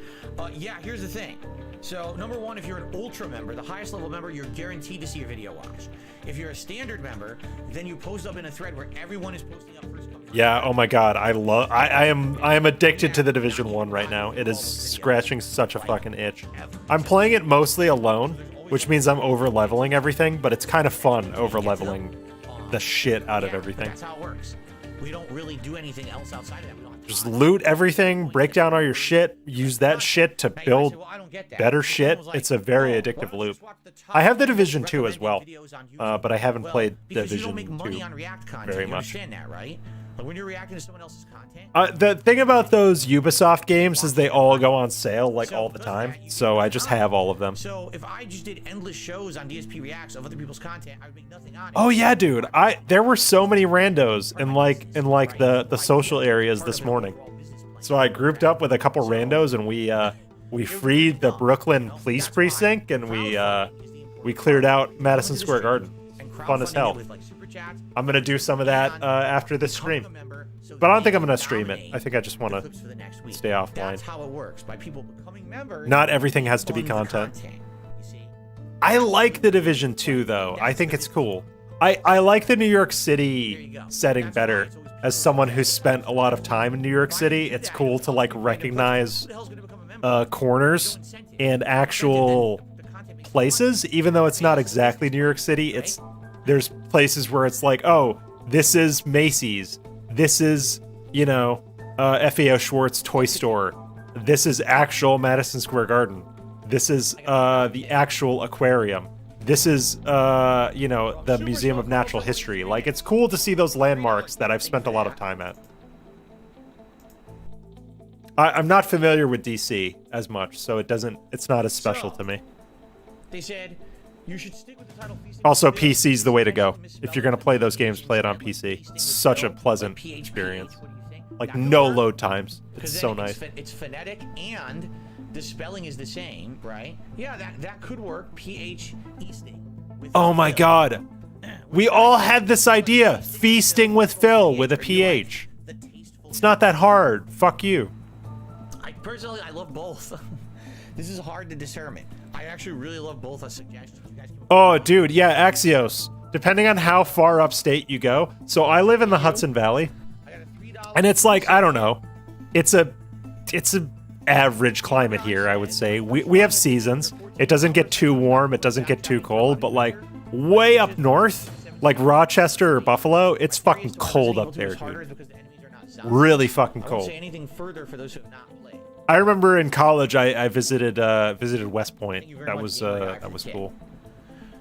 Yeah. Here's the thing. So, number one, if you're an ultra member, the highest level member, you're guaranteed to see your video watched. If you're a standard member, then you post up in a thread where everyone is posting up first come. Yeah, oh my god, I am addicted to the Division 1 right now. It is scratching such a fucking itch. I'm playing it mostly alone, which means I'm over leveling everything, but it's kind of fun over leveling the shit out of everything. That's how it works. We don't really do anything else outside of that. Just loot everything, break down all your shit, use that shit to build better shit. It's a very addictive loop. I have the Division 2 as well, but I haven't played Division 2 very much. Like when you're reacting to someone else's content. The thing about those Ubisoft games is they all go on sale like all the time, so I just have all of them. So if I just did endless shows on DSP Reacts of other people's content, I would make nothing on it. Oh yeah, dude. There were so many randos in like the social areas this morning. So I grouped up with a couple randos and we freed the Brooklyn police precinct and We cleared out Madison Square Garden. Fun as hell. I'm going to do some of that after this stream. But I don't think I'm going to stream it. I think I just want to stay offline. That's how it works. By people becoming members, not everything has to be content. I like The Division 2, though. I think it's cool. I like the New York City setting better. As someone who's spent a lot of time in New York City, it's cool to like recognize corners and actual places, even though it's not exactly New York City. There's places where it's like, oh, this is Macy's, this is, you know, FAO Schwartz toy store, this is actual Madison Square Garden, this is the actual aquarium, this is you know, the Museum of Natural History. Like, it's cool to see those landmarks that I've spent a lot of time at. I'm not familiar with DC as much, so it's not as special to me. They said you should stick with the title. Also, PC's the way to go. If you're gonna play those games, play it on PC. It's such a pleasant experience. Like, no load times. It's so nice. It's phonetic and the spelling is the same, right? Yeah, that could work. P-H-E-sting. Oh my god. We all had this idea. Feasting with Phil with a PH. It's not that hard. Fuck you. Personally, I love both. This is hard to determine. I actually really love both suggestions. Oh, dude, yeah, Axios. Depending on how far upstate you go. So I live in the Hudson Valley. And it's like, I don't know. It's a average climate here, I would say. We have seasons. It doesn't get too warm, it doesn't get too cold, but like way up north, like Rochester or Buffalo, it's fucking cold up there, dude. Really fucking cold. I remember in college I visited West Point. That was cool.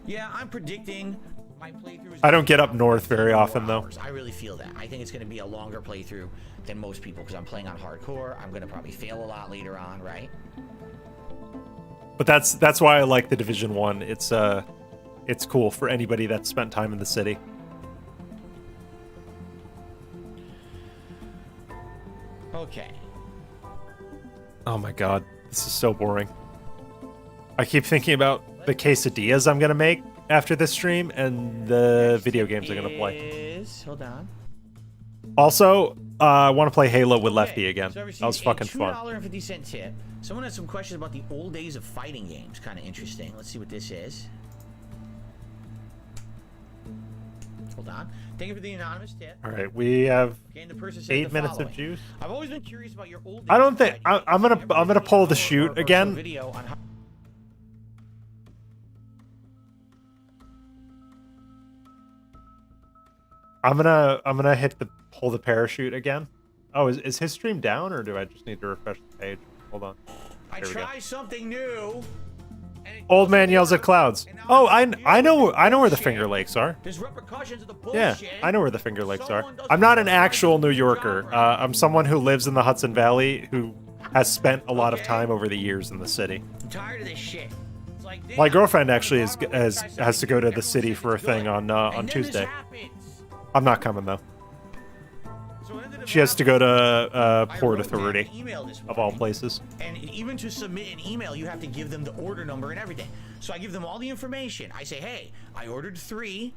Yeah, I'm predicting my playthrough is, I don't get up north very often though. I really feel that. I think it's going to be a longer playthrough than most people because I'm playing on hardcore. I'm going to probably fail a lot later on, right? But that's why I like the Division 1. It's cool for anybody that's spent time in the city. Okay. Oh my god, this is so boring. I keep thinking about the quesadillas I'm gonna make after this stream and the video games I'm gonna play. Hold on. Also, I want to play Halo with Lefty again. That was fucking fun. $2.50 tip. Someone has some questions about the old days of fighting games. Kind of interesting. Let's see what this is. Hold on. Thank you for the anonymous tip. All right, we have okay, and the person said 8 minutes of juice. I've always been curious about your old days. I don't think I'm gonna pull the shoot again. I'm gonna hit the pull the parachute again. Oh, is his stream down, or do I just need to refresh the page? Hold on. I try something new. Old man yells at clouds. Oh, I know where the Finger Lakes are. There's repercussions of the bullshit. Yeah, I know where the Finger Lakes are. I'm not an actual New Yorker. I'm someone who lives in the Hudson Valley who has spent a lot of time over the years in the city. I'm tired of this shit. It's like, damn, my girlfriend actually has to go to the city for a thing on Tuesday. I'm not coming though. She has to go to Port Authority, of all places. And even to submit an email, you have to give them the order number and everything. So I give them all the information. I say, hey, I ordered 3.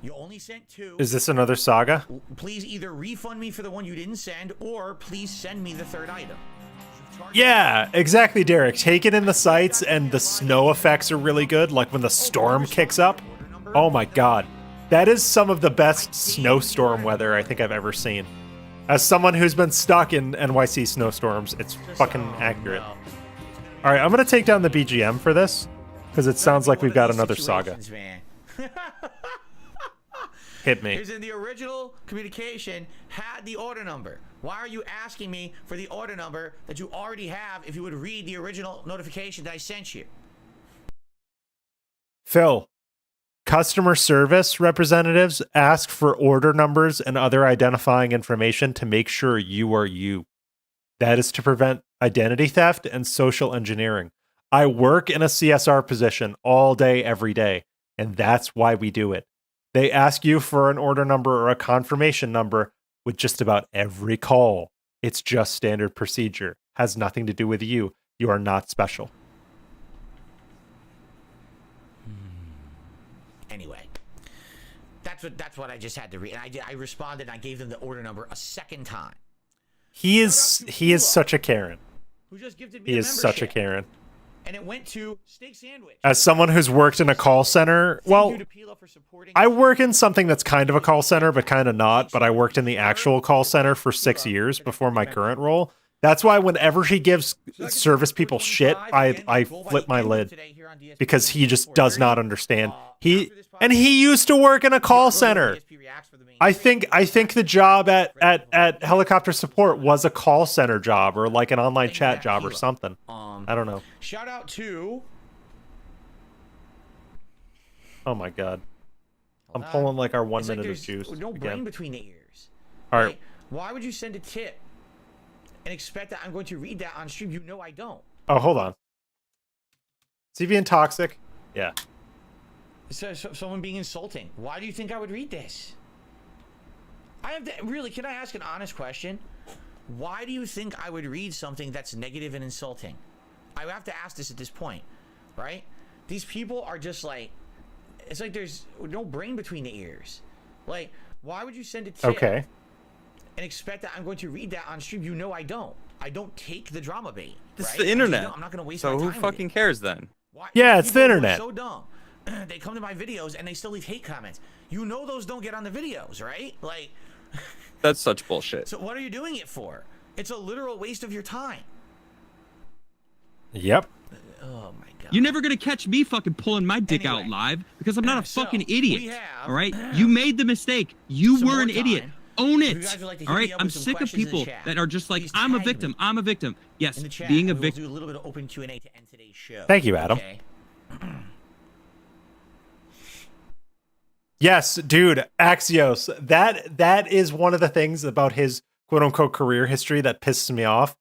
You only sent 2. Is this another saga? Please either refund me for the one you didn't send, or please send me the 3rd item. Yeah, exactly, Derek. Take it in the sights, and the snow effects are really good, like when the storm kicks up. Oh my god. That is some of the best snowstorm weather I think I've ever seen. As someone who's been stuck in NYC snowstorms, it's fucking accurate. Alright, I'm gonna take down the BGM for this, because it sounds like we've got another saga. Hit me. Is in the original communication had the order number. Why are you asking me for the order number that you already have if you would read the original notification that I sent you? Phil. Customer service representatives ask for order numbers and other identifying information to make sure you are you. That is to prevent identity theft and social engineering. I work in a CSR position all day, every day, and that's why we do it. They ask you for an order number or a confirmation number with just about every call. It's just standard procedure. Has nothing to do with you. You are not special. That's what I just had to read. And I responded. And I gave them the order number a second time. He is such a Karen. Who just gifted me He a is such a membership. Karen. And it went to Steak Sandwich. As someone who's worked in a call center, well, I work in something that's kind of a call center, but kind of not. But I worked in the actual call center for 6 years before my current role. That's why whenever he gives service people shit, I flip my lid because he just does not understand. He used to work in a call center. I think the job at helicopter support was a call center job or like an online chat job or something. I don't know. Shout out to. Oh my god. I'm pulling like our 1 minute of juice. No brain between the ears. All right. Why would you send a tip and expect that I'm going to read that on stream? You know I don't. Oh, hold on. Is he being toxic? Yeah. So someone being insulting. Why do you think I would read this? I have to, really, can I ask an honest question? Why do you think I would read something that's negative and insulting? I have to ask this at this point, right? These people are just like, it's like there's no brain between the ears. Like, why would you send a tip and expect that I'm going to read that on stream? You know I don't. I don't take the drama bait. This is the internet. I'm not going to waste so my time. who fucking cares then? Why? Yeah, it's the internet. So dumb. They come to my videos and they still leave hate comments. You know those don't get on the videos, right? Like, that's such bullshit. So what are you doing it for? It's a literal waste of your time. Yep. Oh my god. You're never gonna catch me fucking pulling my dick out live because I'm not a fucking idiot. All right? You made the mistake. You were an idiot. Own it. All right? I'm sick of people that are just like, I'm a victim. I'm a victim. Yes, being a victim. We'll do a little bit of open Q&A to end today's show. Thank you, Adam. Okay. Yes, dude, Axios. That is one of the things about his quote-unquote career history that pisses me off.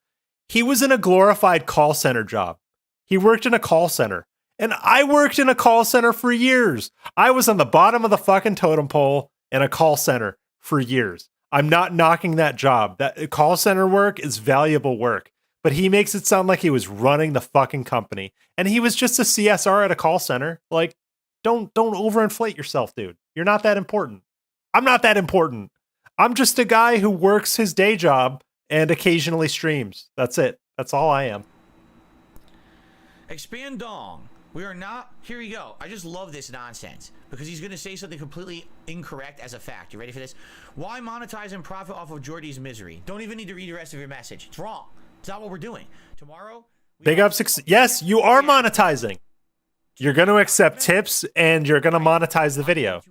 He was in a glorified call center job. He worked in a call center. And I worked in a call center for years. I was on the bottom of the fucking totem pole in a call center for years. I'm not knocking that job. That call center work is valuable work. But he makes it sound like he was running the fucking company. And he was just a CSR at a call center. Like, don't overinflate yourself, dude. You're not that important. I'm not that important. I'm just a guy who works his day job and occasionally streams. That's it. That's all I am. Expand dong. We are not. Here we go. I just love this nonsense because he's going to say something completely incorrect as a fact. You ready for this? Why monetize and profit off of Jordy's misery? Don't even need to read the rest of your message. It's wrong. It's not what we're doing. Tomorrow. Big up. Yes, you are monetizing. You're going to accept tips and you're going to monetize the video.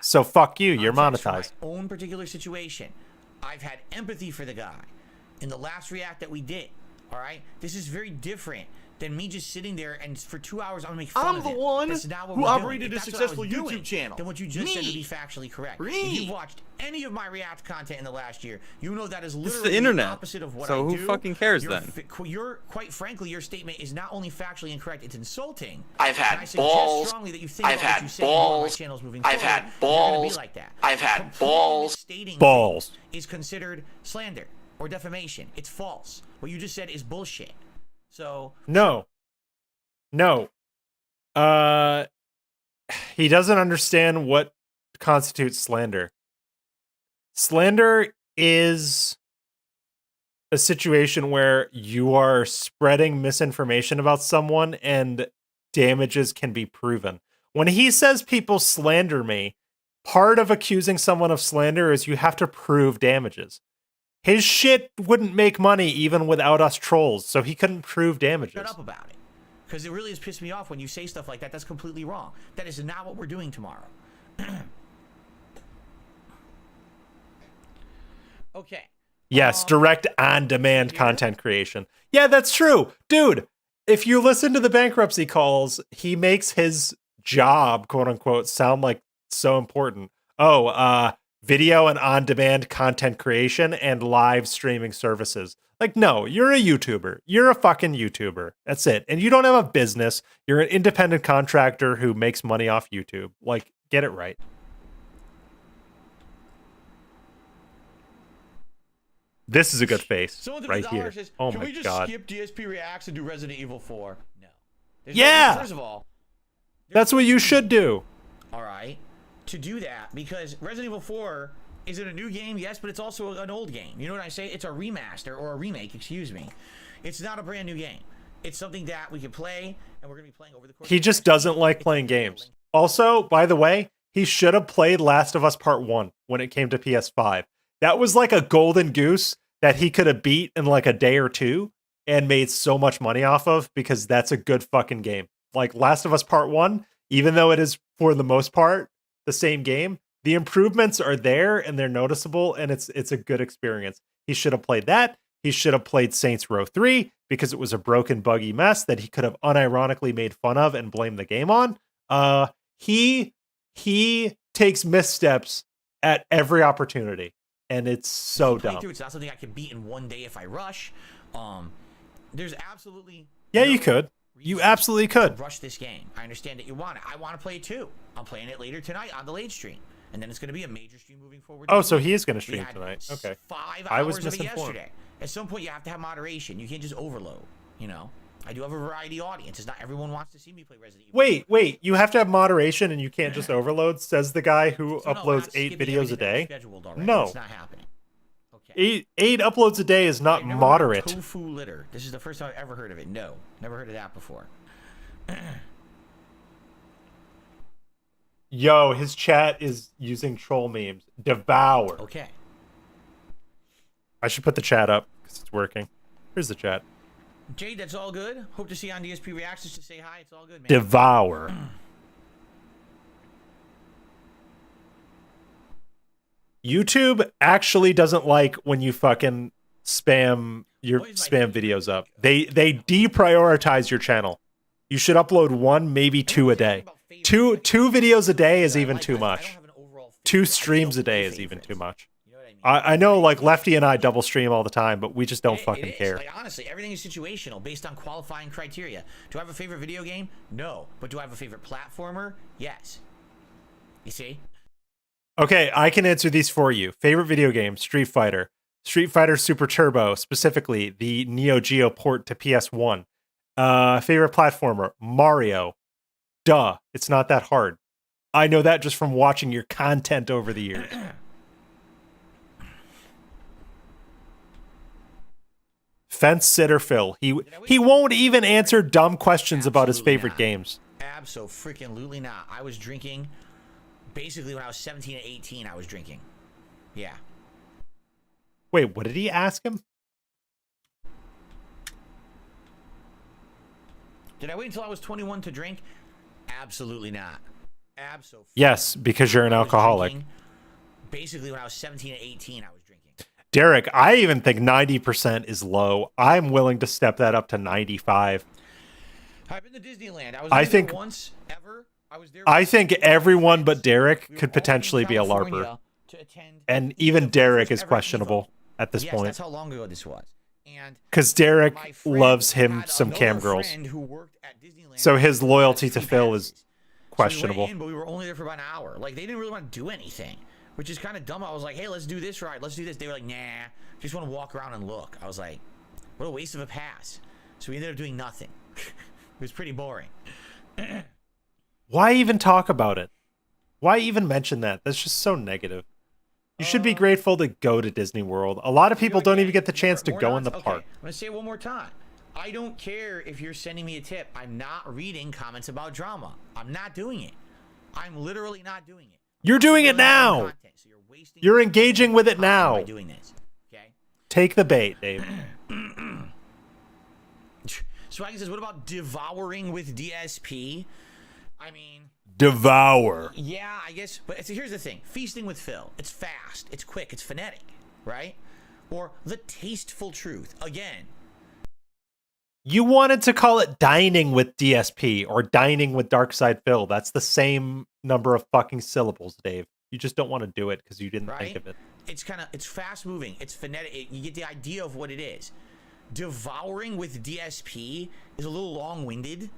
So fuck you. You're monetized. My own particular situation. I've had empathy for the guy in the last react that we did. All right. This is very different than me just sitting there and for 2 hours I'm gonna make fun of him. I'm the one who operated a successful YouTube channel. Then what you just said would be factually correct. If you've watched any of my React content in the last year, you know that is literally the internet. opposite of what so I do. So who fucking cares then? Quite frankly, your statement is not only factually incorrect, it's insulting. I've had balls. I've had balls. I've had balls. I've had balls. Balls is considered slander or defamation. It's false. What you just said is bullshit. So no. He doesn't understand what constitutes slander. Slander is a situation where you are spreading misinformation about someone and damages can be proven. When he says people slander me, part of accusing someone of slander is you have to prove damages. His shit wouldn't make money even without us trolls, so he couldn't prove damages. Shut up about it. Because it really has pissed me off when you say stuff like that. That's completely wrong. That is not what we're doing tomorrow. Okay. Yes, direct on-demand content creation. Yeah, that's true. Dude, if you listen to the bankruptcy calls, he makes his job, quote-unquote, sound like so important. Video and on-demand content creation and live streaming services. Like, no, you're a YouTuber. You're a fucking YouTuber. That's it. And you don't have a business. You're an independent contractor who makes money off YouTube. Like, get it right. This is a good face right here. Says, oh can my we just god. skip DSP Reacts and do Resident Evil 4? No. Yeah. First of all, that's what you should do. All right. to do that because Resident Evil 4 is it a new game? Yes, but it's also an old game. You know what I say? It's a remaster or a remake, excuse me. It's not a brand new game. It's something that we can play, and we're going to be playing over the course. He just doesn't like playing games. Also, by the way, he should have played Last of Us Part 1 when it came to PS5. That was like a golden goose that he could have beat in like a day or two and made so much money off of because that's a good fucking game. Like Last of Us Part 1, even though it is for the most part the same game, the improvements are there and they're noticeable and it's a good experience. He should have played that. He should have played Saints Row 3 because it was a broken, buggy mess that he could have unironically made fun of and blamed the game on. He takes missteps at every opportunity, and it's so dumb. It's not something I can beat in one day if I rush. There's absolutely you could. You absolutely could rush this game. I understand that you want it. I want to play it too. I'm playing it later tonight on the late stream. And then it's going to be a major stream moving forward. Oh, so he is going to stream tonight. Okay. 5 hours of it yesterday. At some point, you have to have moderation. You can't just overload, you know? I do have a variety audience. It's not everyone wants to see me play Resident Evil. Wait. You have to have moderation and you can't just overload, says the guy who uploads 8 videos a day. No. It's not happening. Okay. 8 uploads a day is not moderate. Tofu litter. This is the first time I've ever heard of it. No. Never heard of that before. Yo, his chat is using troll memes. Devour. Okay. I should put the chat up because it's working. Here's the chat. Jade, that's all good. Hope to see you on DSP Reactions to say hi. It's all good, man. Devour. YouTube actually doesn't like when you fucking spam your spam videos up. They deprioritize your channel. You should upload 1, maybe 2 a day. Two videos a day is even too much. 2 streams a day is even too much. I know, like, Lefty and I double stream all the time, but we just don't fucking care. Like, honestly, everything is situational based on qualifying criteria. Do I have a favorite video game? No. But do I have a favorite platformer? Yes. You see? Okay, I can answer these for you. Favorite video game, Street Fighter. Street Fighter Super Turbo, specifically the Neo Geo port to PS1. Favorite platformer, Mario. Duh, it's not that hard. I know that just from watching your content over the years. Fence sitter Phil. He won't even answer dumb questions about his favorite games. Abso-freaking-lutely not. I was drinking. Basically, when I was 17 and 18, I was drinking. Yeah. Wait, what did he ask him? Did I wait until I was 21 to drink? Absolutely not. Absolutely. Yes, because you're an alcoholic. Basically, when I was 17 and 18, I was drinking. Derek, I even think 90% is low. I'm willing to step that up to 95. I've been to Disneyland. I think once ever. I think everyone but Derek could potentially be a LARPer. And even Derek is questionable at this point. That's how long ago this was. Because Derek loves him some cam girls. So his loyalty to Phil is questionable. But we were only there for about an hour. Like, they didn't really want to do anything, which is kind of dumb. I was like, hey, let's do this ride. Let's do this. They were like, nah, just want to walk around and look. I was like, what a waste of a pass. So we ended up doing nothing. It was pretty boring. Why even talk about it? Why even mention that? That's just so negative. You should be grateful to go to Disney World. A lot of people don't even get the chance to go in the park. I'm going to say it one more time. I don't care if you're sending me a tip. I'm not reading comments about drama. I'm not doing it. I'm literally not doing it. You're doing it now. You're engaging with it now. By doing this. Okay? Take the bait, Dave. Swaggy says, what about devouring with DSP? I mean... Devour. Yeah, I guess. But here's the thing. Feasting with Phil. It's fast. It's quick. It's phonetic. Right? Or the tasteful truth. Again. You wanted to call it dining with DSP or dining with Darkside Phil. That's the same number of fucking syllables, Dave. You just don't want to do it because you didn't think of it. It's fast moving. It's phonetic. You get the idea of what it is. Devouring with DSP is a little long-winded.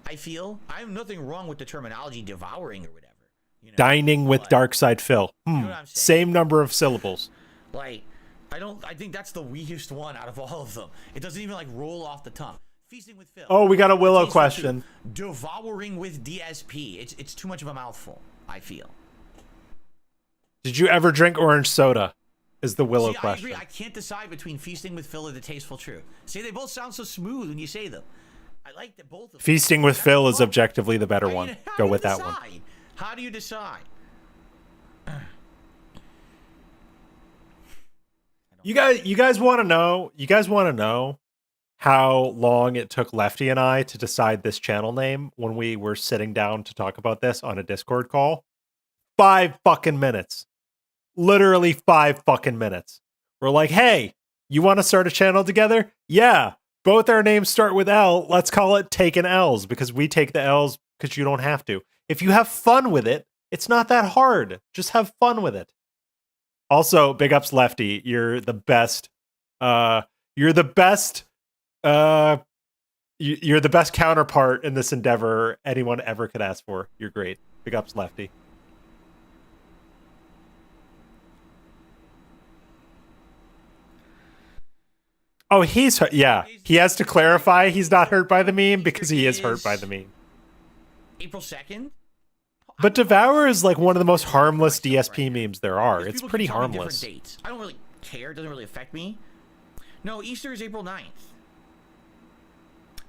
I feel. I have nothing wrong with the terminology devouring or whatever. You know? Dining with Darkside Phil. You know what I'm saying? Same number of syllables. Like, I think that's the weakest one out of all of them. It doesn't even like roll off the tongue. Feasting with Phil. Oh, we got a Willow question. Devouring with DSP. It's too much of a mouthful, I feel. Did you ever drink orange soda? Is the Willow See, question. I agree. I can't decide between Feasting with Phil or The Tasteful Truth. See, they both sound so smooth when you say them. I like that both of them. Feasting with Phil is objectively the better one. Go with that one. How do you decide? You guys want to know? You guys want to know how long it took Lefty and I to decide this channel name when we were sitting down to talk about this on a Discord call? 5 fucking minutes. Literally 5 fucking minutes. We're like, hey, you want to start a channel together? Yeah. Both our names start with L. Let's call it Taking L's because we take the L's because you don't have to. If you have fun with it, it's not that hard. Just have fun with it. Also, big ups Lefty. You're the best. You're the best. You're the best counterpart in this endeavor anyone ever could ask for. You're great. Big ups Lefty. Oh, he's hurt. Yeah, he has to clarify he's not hurt by the meme because he is hurt by the meme. April 2nd? But Devour is like one of the most harmless DSP memes there are. It's pretty harmless. Dates. I don't really care. It doesn't really affect me. No, Easter is April 9th.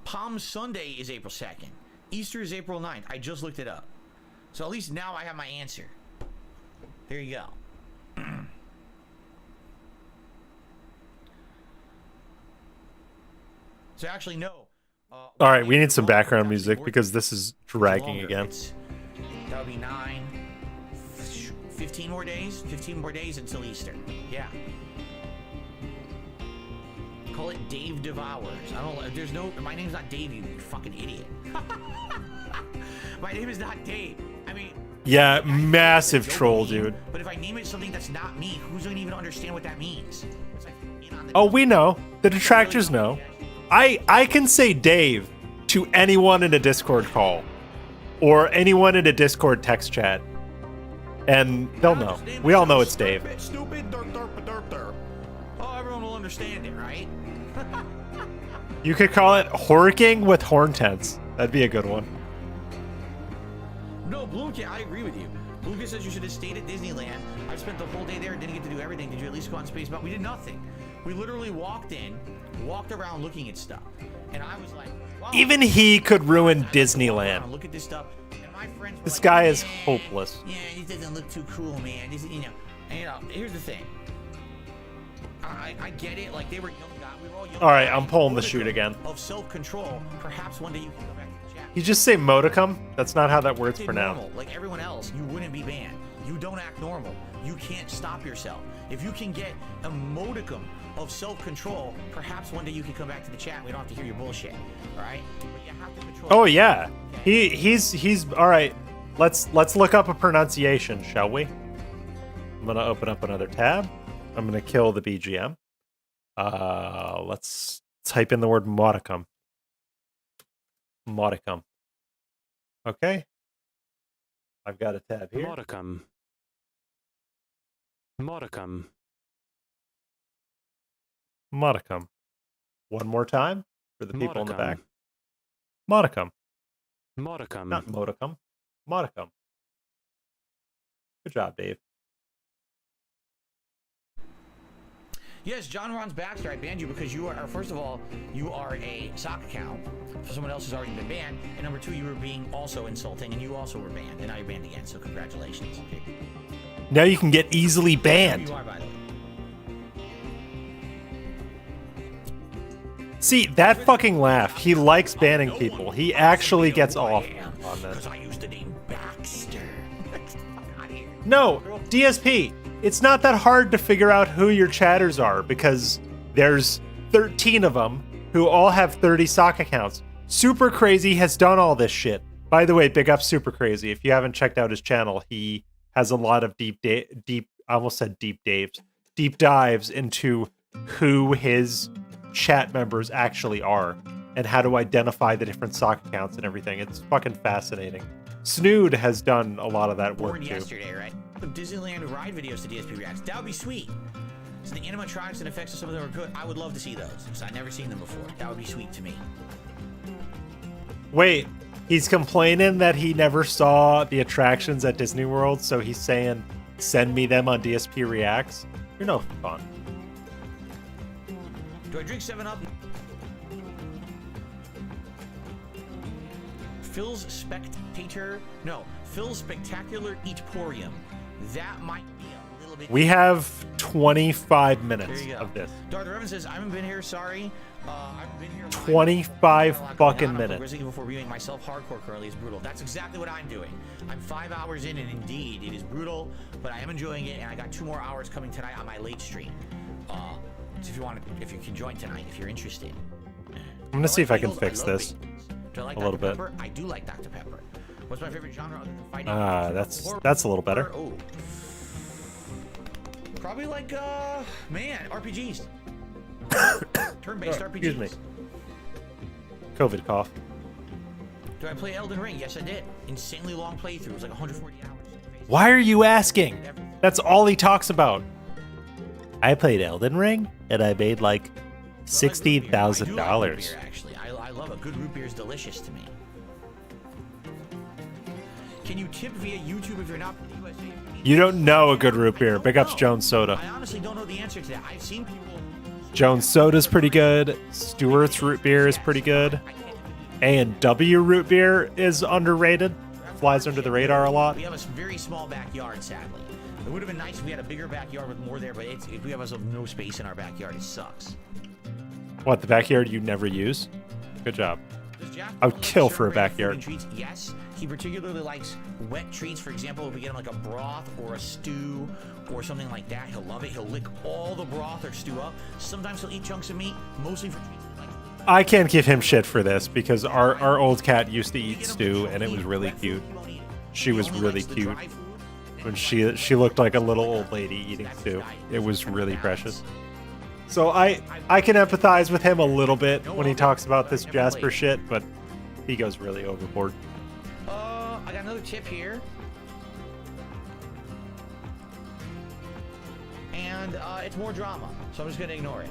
Palm Sunday is April 2nd. Easter is April 9th. I just looked it up. So at least now I have my answer. There you go. So actually, no. All right, we need some background music because this is dragging again. That would be 15 more days. 15 more days until Easter. Yeah. Call it Dave Devours. I don't. There's no. My name's not Dave. You fucking idiot. My name is not Dave. I mean. Yeah, massive troll, dude. But if I name it something that's not me, who's gonna even understand what that means? It's like, oh, we know. The detractors know. I can say Dave to anyone in a Discord call or anyone in a Discord text chat, and they'll know. We all know it's Dave. Stupid, oh, everyone will understand it, right? You could call it Horking with Horn Tents. That'd be a good one. No, Bloomkit, I agree with you. Bloomkit says you should have stayed at Disneyland. I spent the whole day there and didn't get to do everything. Did you at least go on Space Mountain? We did nothing. We literally walked around looking at stuff. And I was like, wow. Even he could ruin Disneyland. Look at this stuff. And my friends were this like, guy is hopeless. Yeah, this doesn't look too cool, man. This, and here's the thing. I get it. Like, they were young guys. We were all young. All right, I'm pulling the shoot again. Of self-control. Perhaps one day you can go back to the chat. You just say modicum? That's not how that word's pronounced. Normal. Like everyone else, you wouldn't be banned. You don't act normal. You can't stop yourself. If you can get a modicum of self-control, perhaps one day you can come back to the chat and we don't have to hear your bullshit. All right? But you have to control. Oh yeah. Okay? He's all right. Let's look up a pronunciation, shall we? I'm gonna open up another tab. I'm gonna kill the BGM. Let's type in the word modicum. Modicum. Okay. I've got a tab here. Modicum. Modicum. Modicum. One more time for the people in the back. Modicum. Modicum. Not modicum. Modicum. Good job, Dave. Yes, John Ron's Baxter, I banned you because you are, first of all, you are a sock account for someone else who's already been banned, and number two, you were being also insulting, and you also were banned, and now you're banned again, so congratulations. Okay. Now you can get easily banned. You are, by the way. See, that fucking laugh. He likes banning people. He actually gets off on this. Because I used the name Baxter. No, DSP. It's not that hard to figure out who your chatters are because there's 13 of them who all have 30 sock accounts. Super Crazy has done all this shit. By the way, big up Super Crazy. If you haven't checked out his channel, he has a lot of deep dives into who his chat members actually are and how to identify the different sock accounts and everything. It's fucking fascinating. Snood has done a lot of that work too. Yesterday, right? Some Disneyland ride videos to DSP reacts. That would be sweet. So the animatronics and effects of some of them are good. I would love to see those because I've never seen them before. That would be sweet to me. Wait, he's complaining that he never saw the attractions at Disney World, so he's saying send me them on DSP Reacts. You're no fun. Do I drink 7-Up? Phil's Spectator. No, Phil's Spectacular Eatporium. That might be a little bit. We have 25 minutes of this. Darth Revan says, I haven't been here, sorry. I haven't been here. 25 fucking minutes. Resident Evil 4 reviewing myself hardcore currently is brutal. That's exactly what I'm doing. I'm 5 hours in, and indeed, it is brutal, but I am enjoying it, and I got 2 more hours coming tonight on my late stream. So if you can join tonight, if you're interested. I'm gonna see if I can fix this. Do I like a little Dr. bit. Pepper? I do like Dr. Pepper. What's my favorite genre other than fighting? That's a little better. Oh. Probably like RPGs. Turn-based RPGs. Excuse me. COVID cough. Do I play Elden Ring? Yes, I did. Insanely long playthrough. It was like 140 hours. Why are you asking? That's all he talks about. I played Elden Ring and I made like $60,000. Actually, I love a good root beer. Is delicious to me. Can you tip via YouTube if you're not from the USA? You don't know a good root beer. Big ups Jones Soda. I honestly don't know the answer to that. I've seen people. Jones Soda's pretty good. Stewart's root beer is pretty good. A&W root beer is underrated. Flies under the radar a lot. We have a very small backyard, sadly. It would have been nice if we had a bigger backyard with more there, but if we have no space in our backyard, it sucks. What, the backyard you never use? Good job. I would kill for a backyard. Treats? Yes, he particularly likes wet treats. For example, if we get him like a broth or a stew or something like that, he'll love it. He'll lick all the broth or stew up. Sometimes he'll eat chunks of meat, mostly for treats. I can't give him shit for this because our old cat used to eat stew and it was really cute. She was really cute. When she looked like a little old lady eating stew. It was really precious. So I can empathize with him a little bit when he talks about this Jasper shit, but he goes really overboard. I got another tip here. And it's more drama, so I'm just gonna ignore it.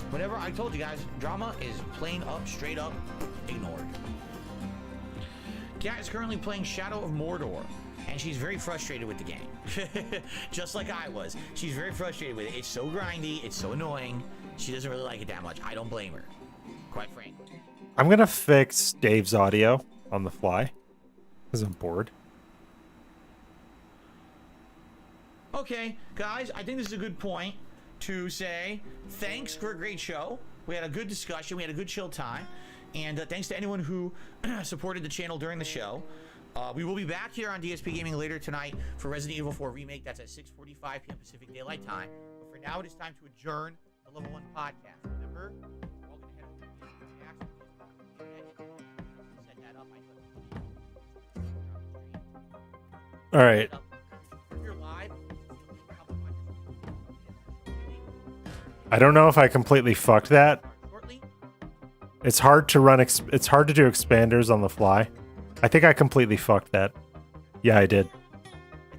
Whenever I told you guys, drama is plain up, straight up, ignored. Kat is currently playing Shadow of Mordor, and she's very frustrated with the game. Just like I was. She's very frustrated with it. It's so grindy, it's so annoying. She doesn't really like it that much. I don't blame her, quite frankly. I'm gonna fix Dave's audio on the fly, because I'm bored. Okay, guys, I think this is a good point to say thanks for a great show. We had a good discussion. We had a good chill time. And thanks to anyone who supported the channel during the show. We will be back here on DSP Gaming later tonight for Resident Evil 4 Remake. That's at 6:45 p.m. Pacific Daylight Time. But for now, it is time to adjourn the Level 1 podcast. Remember, we're all going to head over to the reaction. Set that up. All right. If you're live, I don't know if I completely fucked that. It's hard to run. It's hard to do expanders on the fly. I think I completely fucked that. Yeah, I did.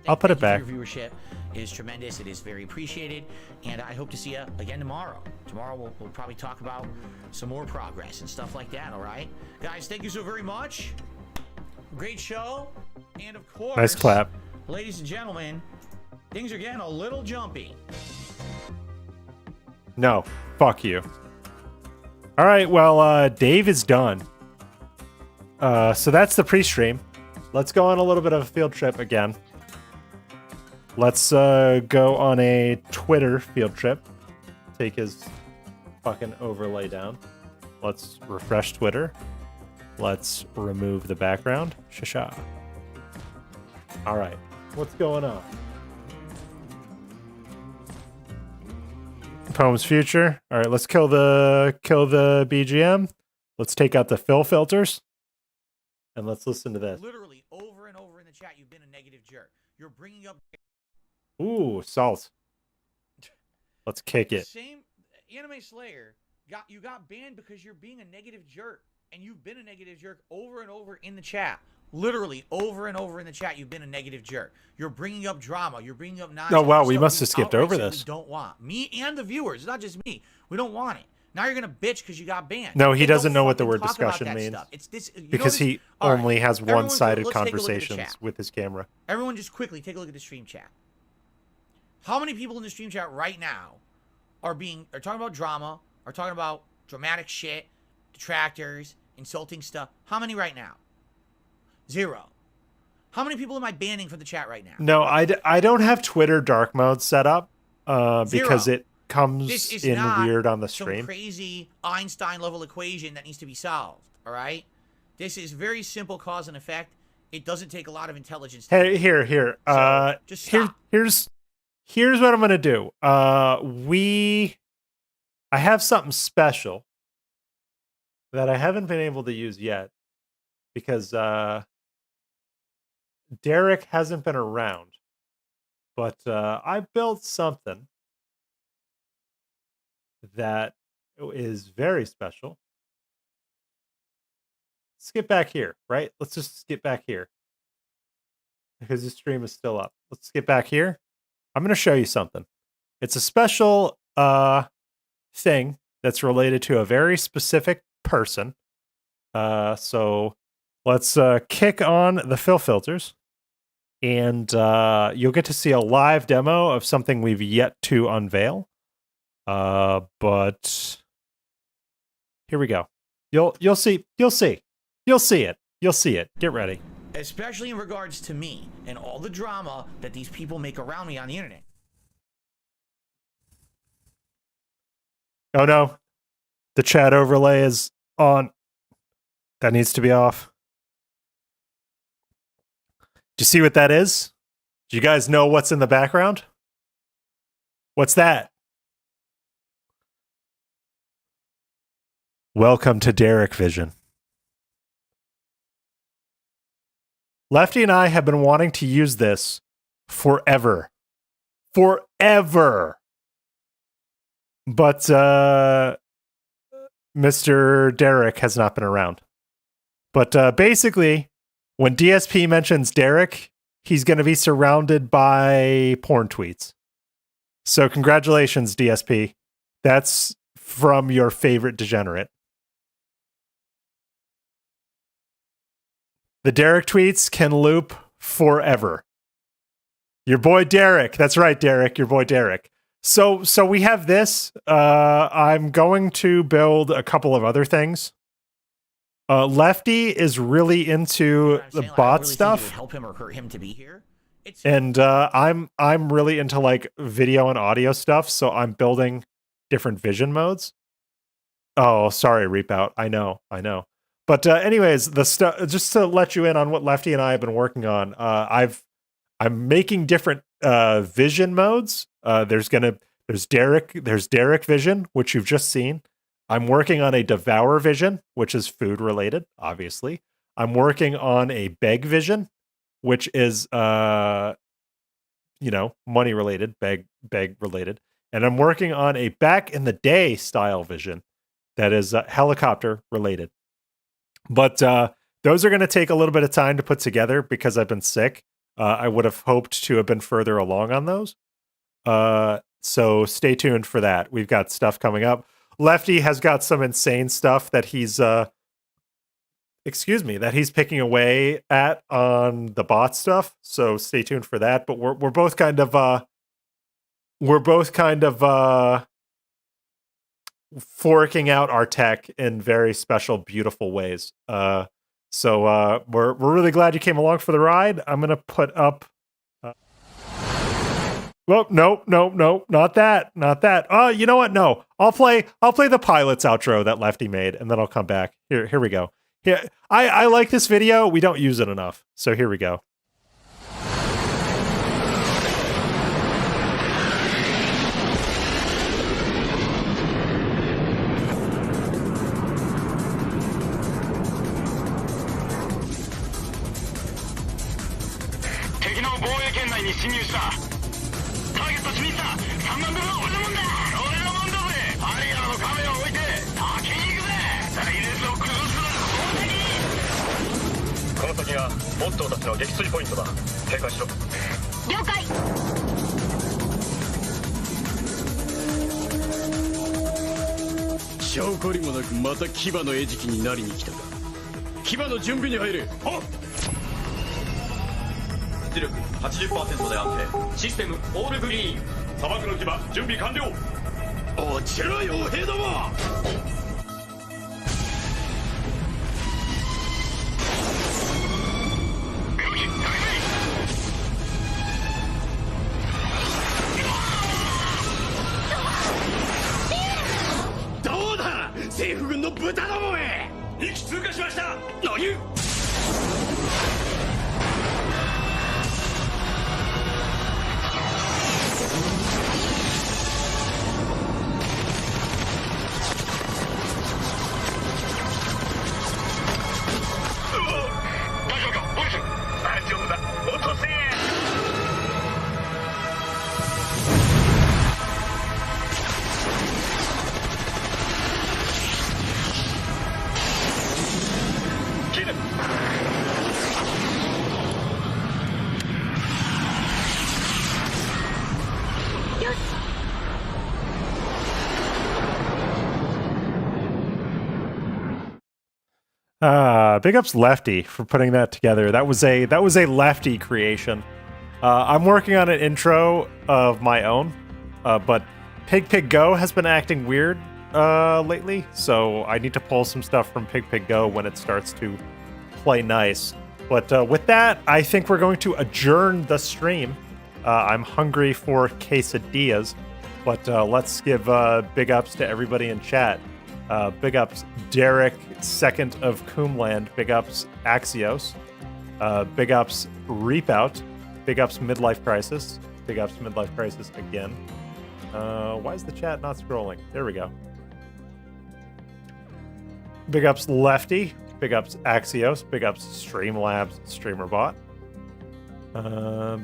I'll put it back. Your viewership is tremendous. It is very appreciated, and I hope to see you again tomorrow. Tomorrow we'll probably talk about some more progress and stuff like that. All right, guys. Thank you so very much. Great show, and of course, nice clap, ladies and gentlemen. Things are getting a little jumpy. No, fuck you. All right, well, Dave is done. So that's the pre-stream. Let's go on a little bit of a field trip again. Let's go on a Twitter field trip. Take his fucking overlay down. Let's refresh Twitter. Let's remove the background. Shasha. All right, what's going on? Poem's future. All right, let's kill the BGM. Let's take out the fill filters, and let's listen to this. Literally over and over in the chat, you've been a negative jerk. You're bringing up. Ooh, salt. Let's kick it. Same Anime Slayer got banned because you're being a negative jerk, and you've been a negative jerk over and over in the chat. Literally over and over in the chat, you've been a negative jerk. You're bringing up drama. You're bringing up nonsense. Oh wow, we must have skipped over this. Don't want me and the viewers. It's not just me. We don't want it. Now you're gonna bitch because you got banned. No, he doesn't know what the word discussion means. It's this because he only has one-sided conversations with his camera. Everyone, just quickly take a look at the stream chat. How many people in the stream chat right now are talking about drama, are talking about dramatic shit, detractors, insulting stuff? How many right now? 0. How many people am I banning from the chat right now? No, I don't have Twitter dark mode set up because it comes in weird on the stream. Some crazy Einstein level equation that needs to be solved. All right, this is very simple cause and effect. It doesn't take a lot of intelligence. Here. So just stop. Here's what I'm gonna do. I have something special that I haven't been able to use yet because Derek hasn't been around, but I built something that is very special. Let's get back here, right? Let's just get back here because the stream is still up. Let's get back here. I'm going to show you something. It's a special thing that's related to a very specific person. So let's kick on the fill filters. And you'll get to see a live demo of something we've yet to unveil. But here we go. You'll see it. Get ready. Especially in regards to me and all the drama that these people make around me on the internet. Oh no. The chat overlay is on. That needs to be off. Do you see what that is? Do you guys know what's in the background? What's that? Welcome to Derek Vision. Lefty and I have been wanting to use this forever. Forever. But Mr. Derek has not been around. But basically, when DSP mentions Derek, he's going to be surrounded by porn tweets. So congratulations, DSP. That's from your favorite degenerate. The Derek tweets can loop forever. Your boy Derek. That's right, Derek. Your boy Derek. So we have this. I'm going to build a couple of other things. Lefty is really into the bot stuff. Help him or hurt him to be here. And I'm really into like video and audio stuff, so I'm building different vision modes. Oh, sorry, Reap Out. I know. But anyways, the stuff, just to let you in on what Lefty and I have been working on. I'm making different vision modes. There's Derek Vision, which you've just seen. I'm working on a Devour Vision, which is food related, obviously. I'm working on a Beg Vision, which is money related, beg related. And I'm working on a back in the day style vision that is helicopter related. But those are going to take a little bit of time to put together because I've been sick. I would have hoped to have been further along on those. So stay tuned for that. We've got stuff coming up. Lefty has got some insane stuff that he's picking away at on the bot stuff. So stay tuned for that. But we're both kind of forking out our tech in very special, beautiful ways. So we're really glad you came along for the ride. I'm gonna put up. Well, no, not that. Oh, you know what? No, I'll play the pilot's outro that Lefty made, and then I'll come back. Here we go. Here, I like this video. We don't use it enough, so here we go. 出力80%で安定。システムオールグリーン。砂漠の牙準備完了。落ちろよ兵ども。どうだ政府軍の豚どもめ。2機通過しました。何。Big ups Lefty for putting that together. That was a Lefty creation. I'm working on an intro of my own, but Pig Go has been acting weird lately, so I need to pull some stuff from Pig Go when it starts to play nice. But with that, I think we're going to adjourn the stream. I'm hungry for quesadillas, but let's give big ups to everybody in chat. Big ups Derek, second of Coomland. Big ups Axios. Big ups Reap Out. Big ups Midlife Crisis. Big ups Midlife Crisis again. Why is the chat not scrolling? There we go. Big ups Lefty. Big ups Axios. Big ups Streamlabs StreamerBot.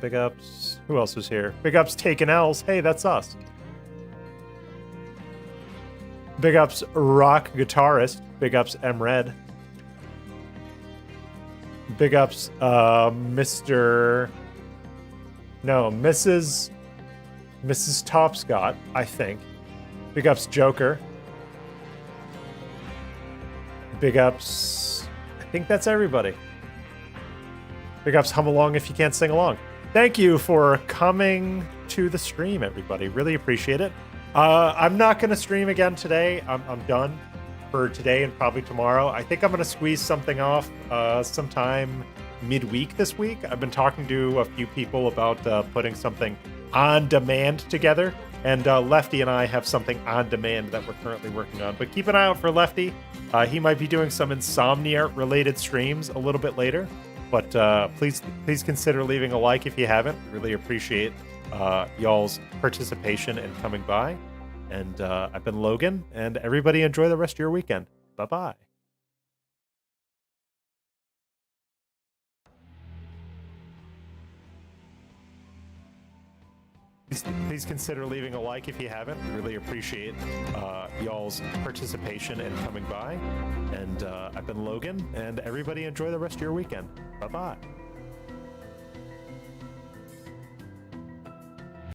Big ups... Who else was here? Big ups Taken L's. Hey, that's us. Big ups Rock Guitarist. Big ups Mred. Big ups Mrs. Topscott, I think. Big ups Joker. Big ups... I think that's everybody. Big ups Hum Along if you can't sing along. Thank you for coming to the stream, everybody. Really appreciate it. I'm not going to stream again today. I'm done for today and probably tomorrow. I think I'm going to squeeze something off sometime midweek this week. I've been talking to a few people about putting something on demand together. And Lefty and I have something on demand that we're currently working on. But keep an eye out for Lefty. He might be doing some Insomnia-related streams a little bit later. But please consider leaving a like if you haven't. Really appreciate y'all's participation and coming by. And I've been Logan, and everybody enjoy the rest of your weekend. Bye-bye. Please consider leaving a like if you haven't. Really appreciate y'all's participation and coming by. And I've been Logan, and everybody enjoy the rest of your weekend. Bye-bye.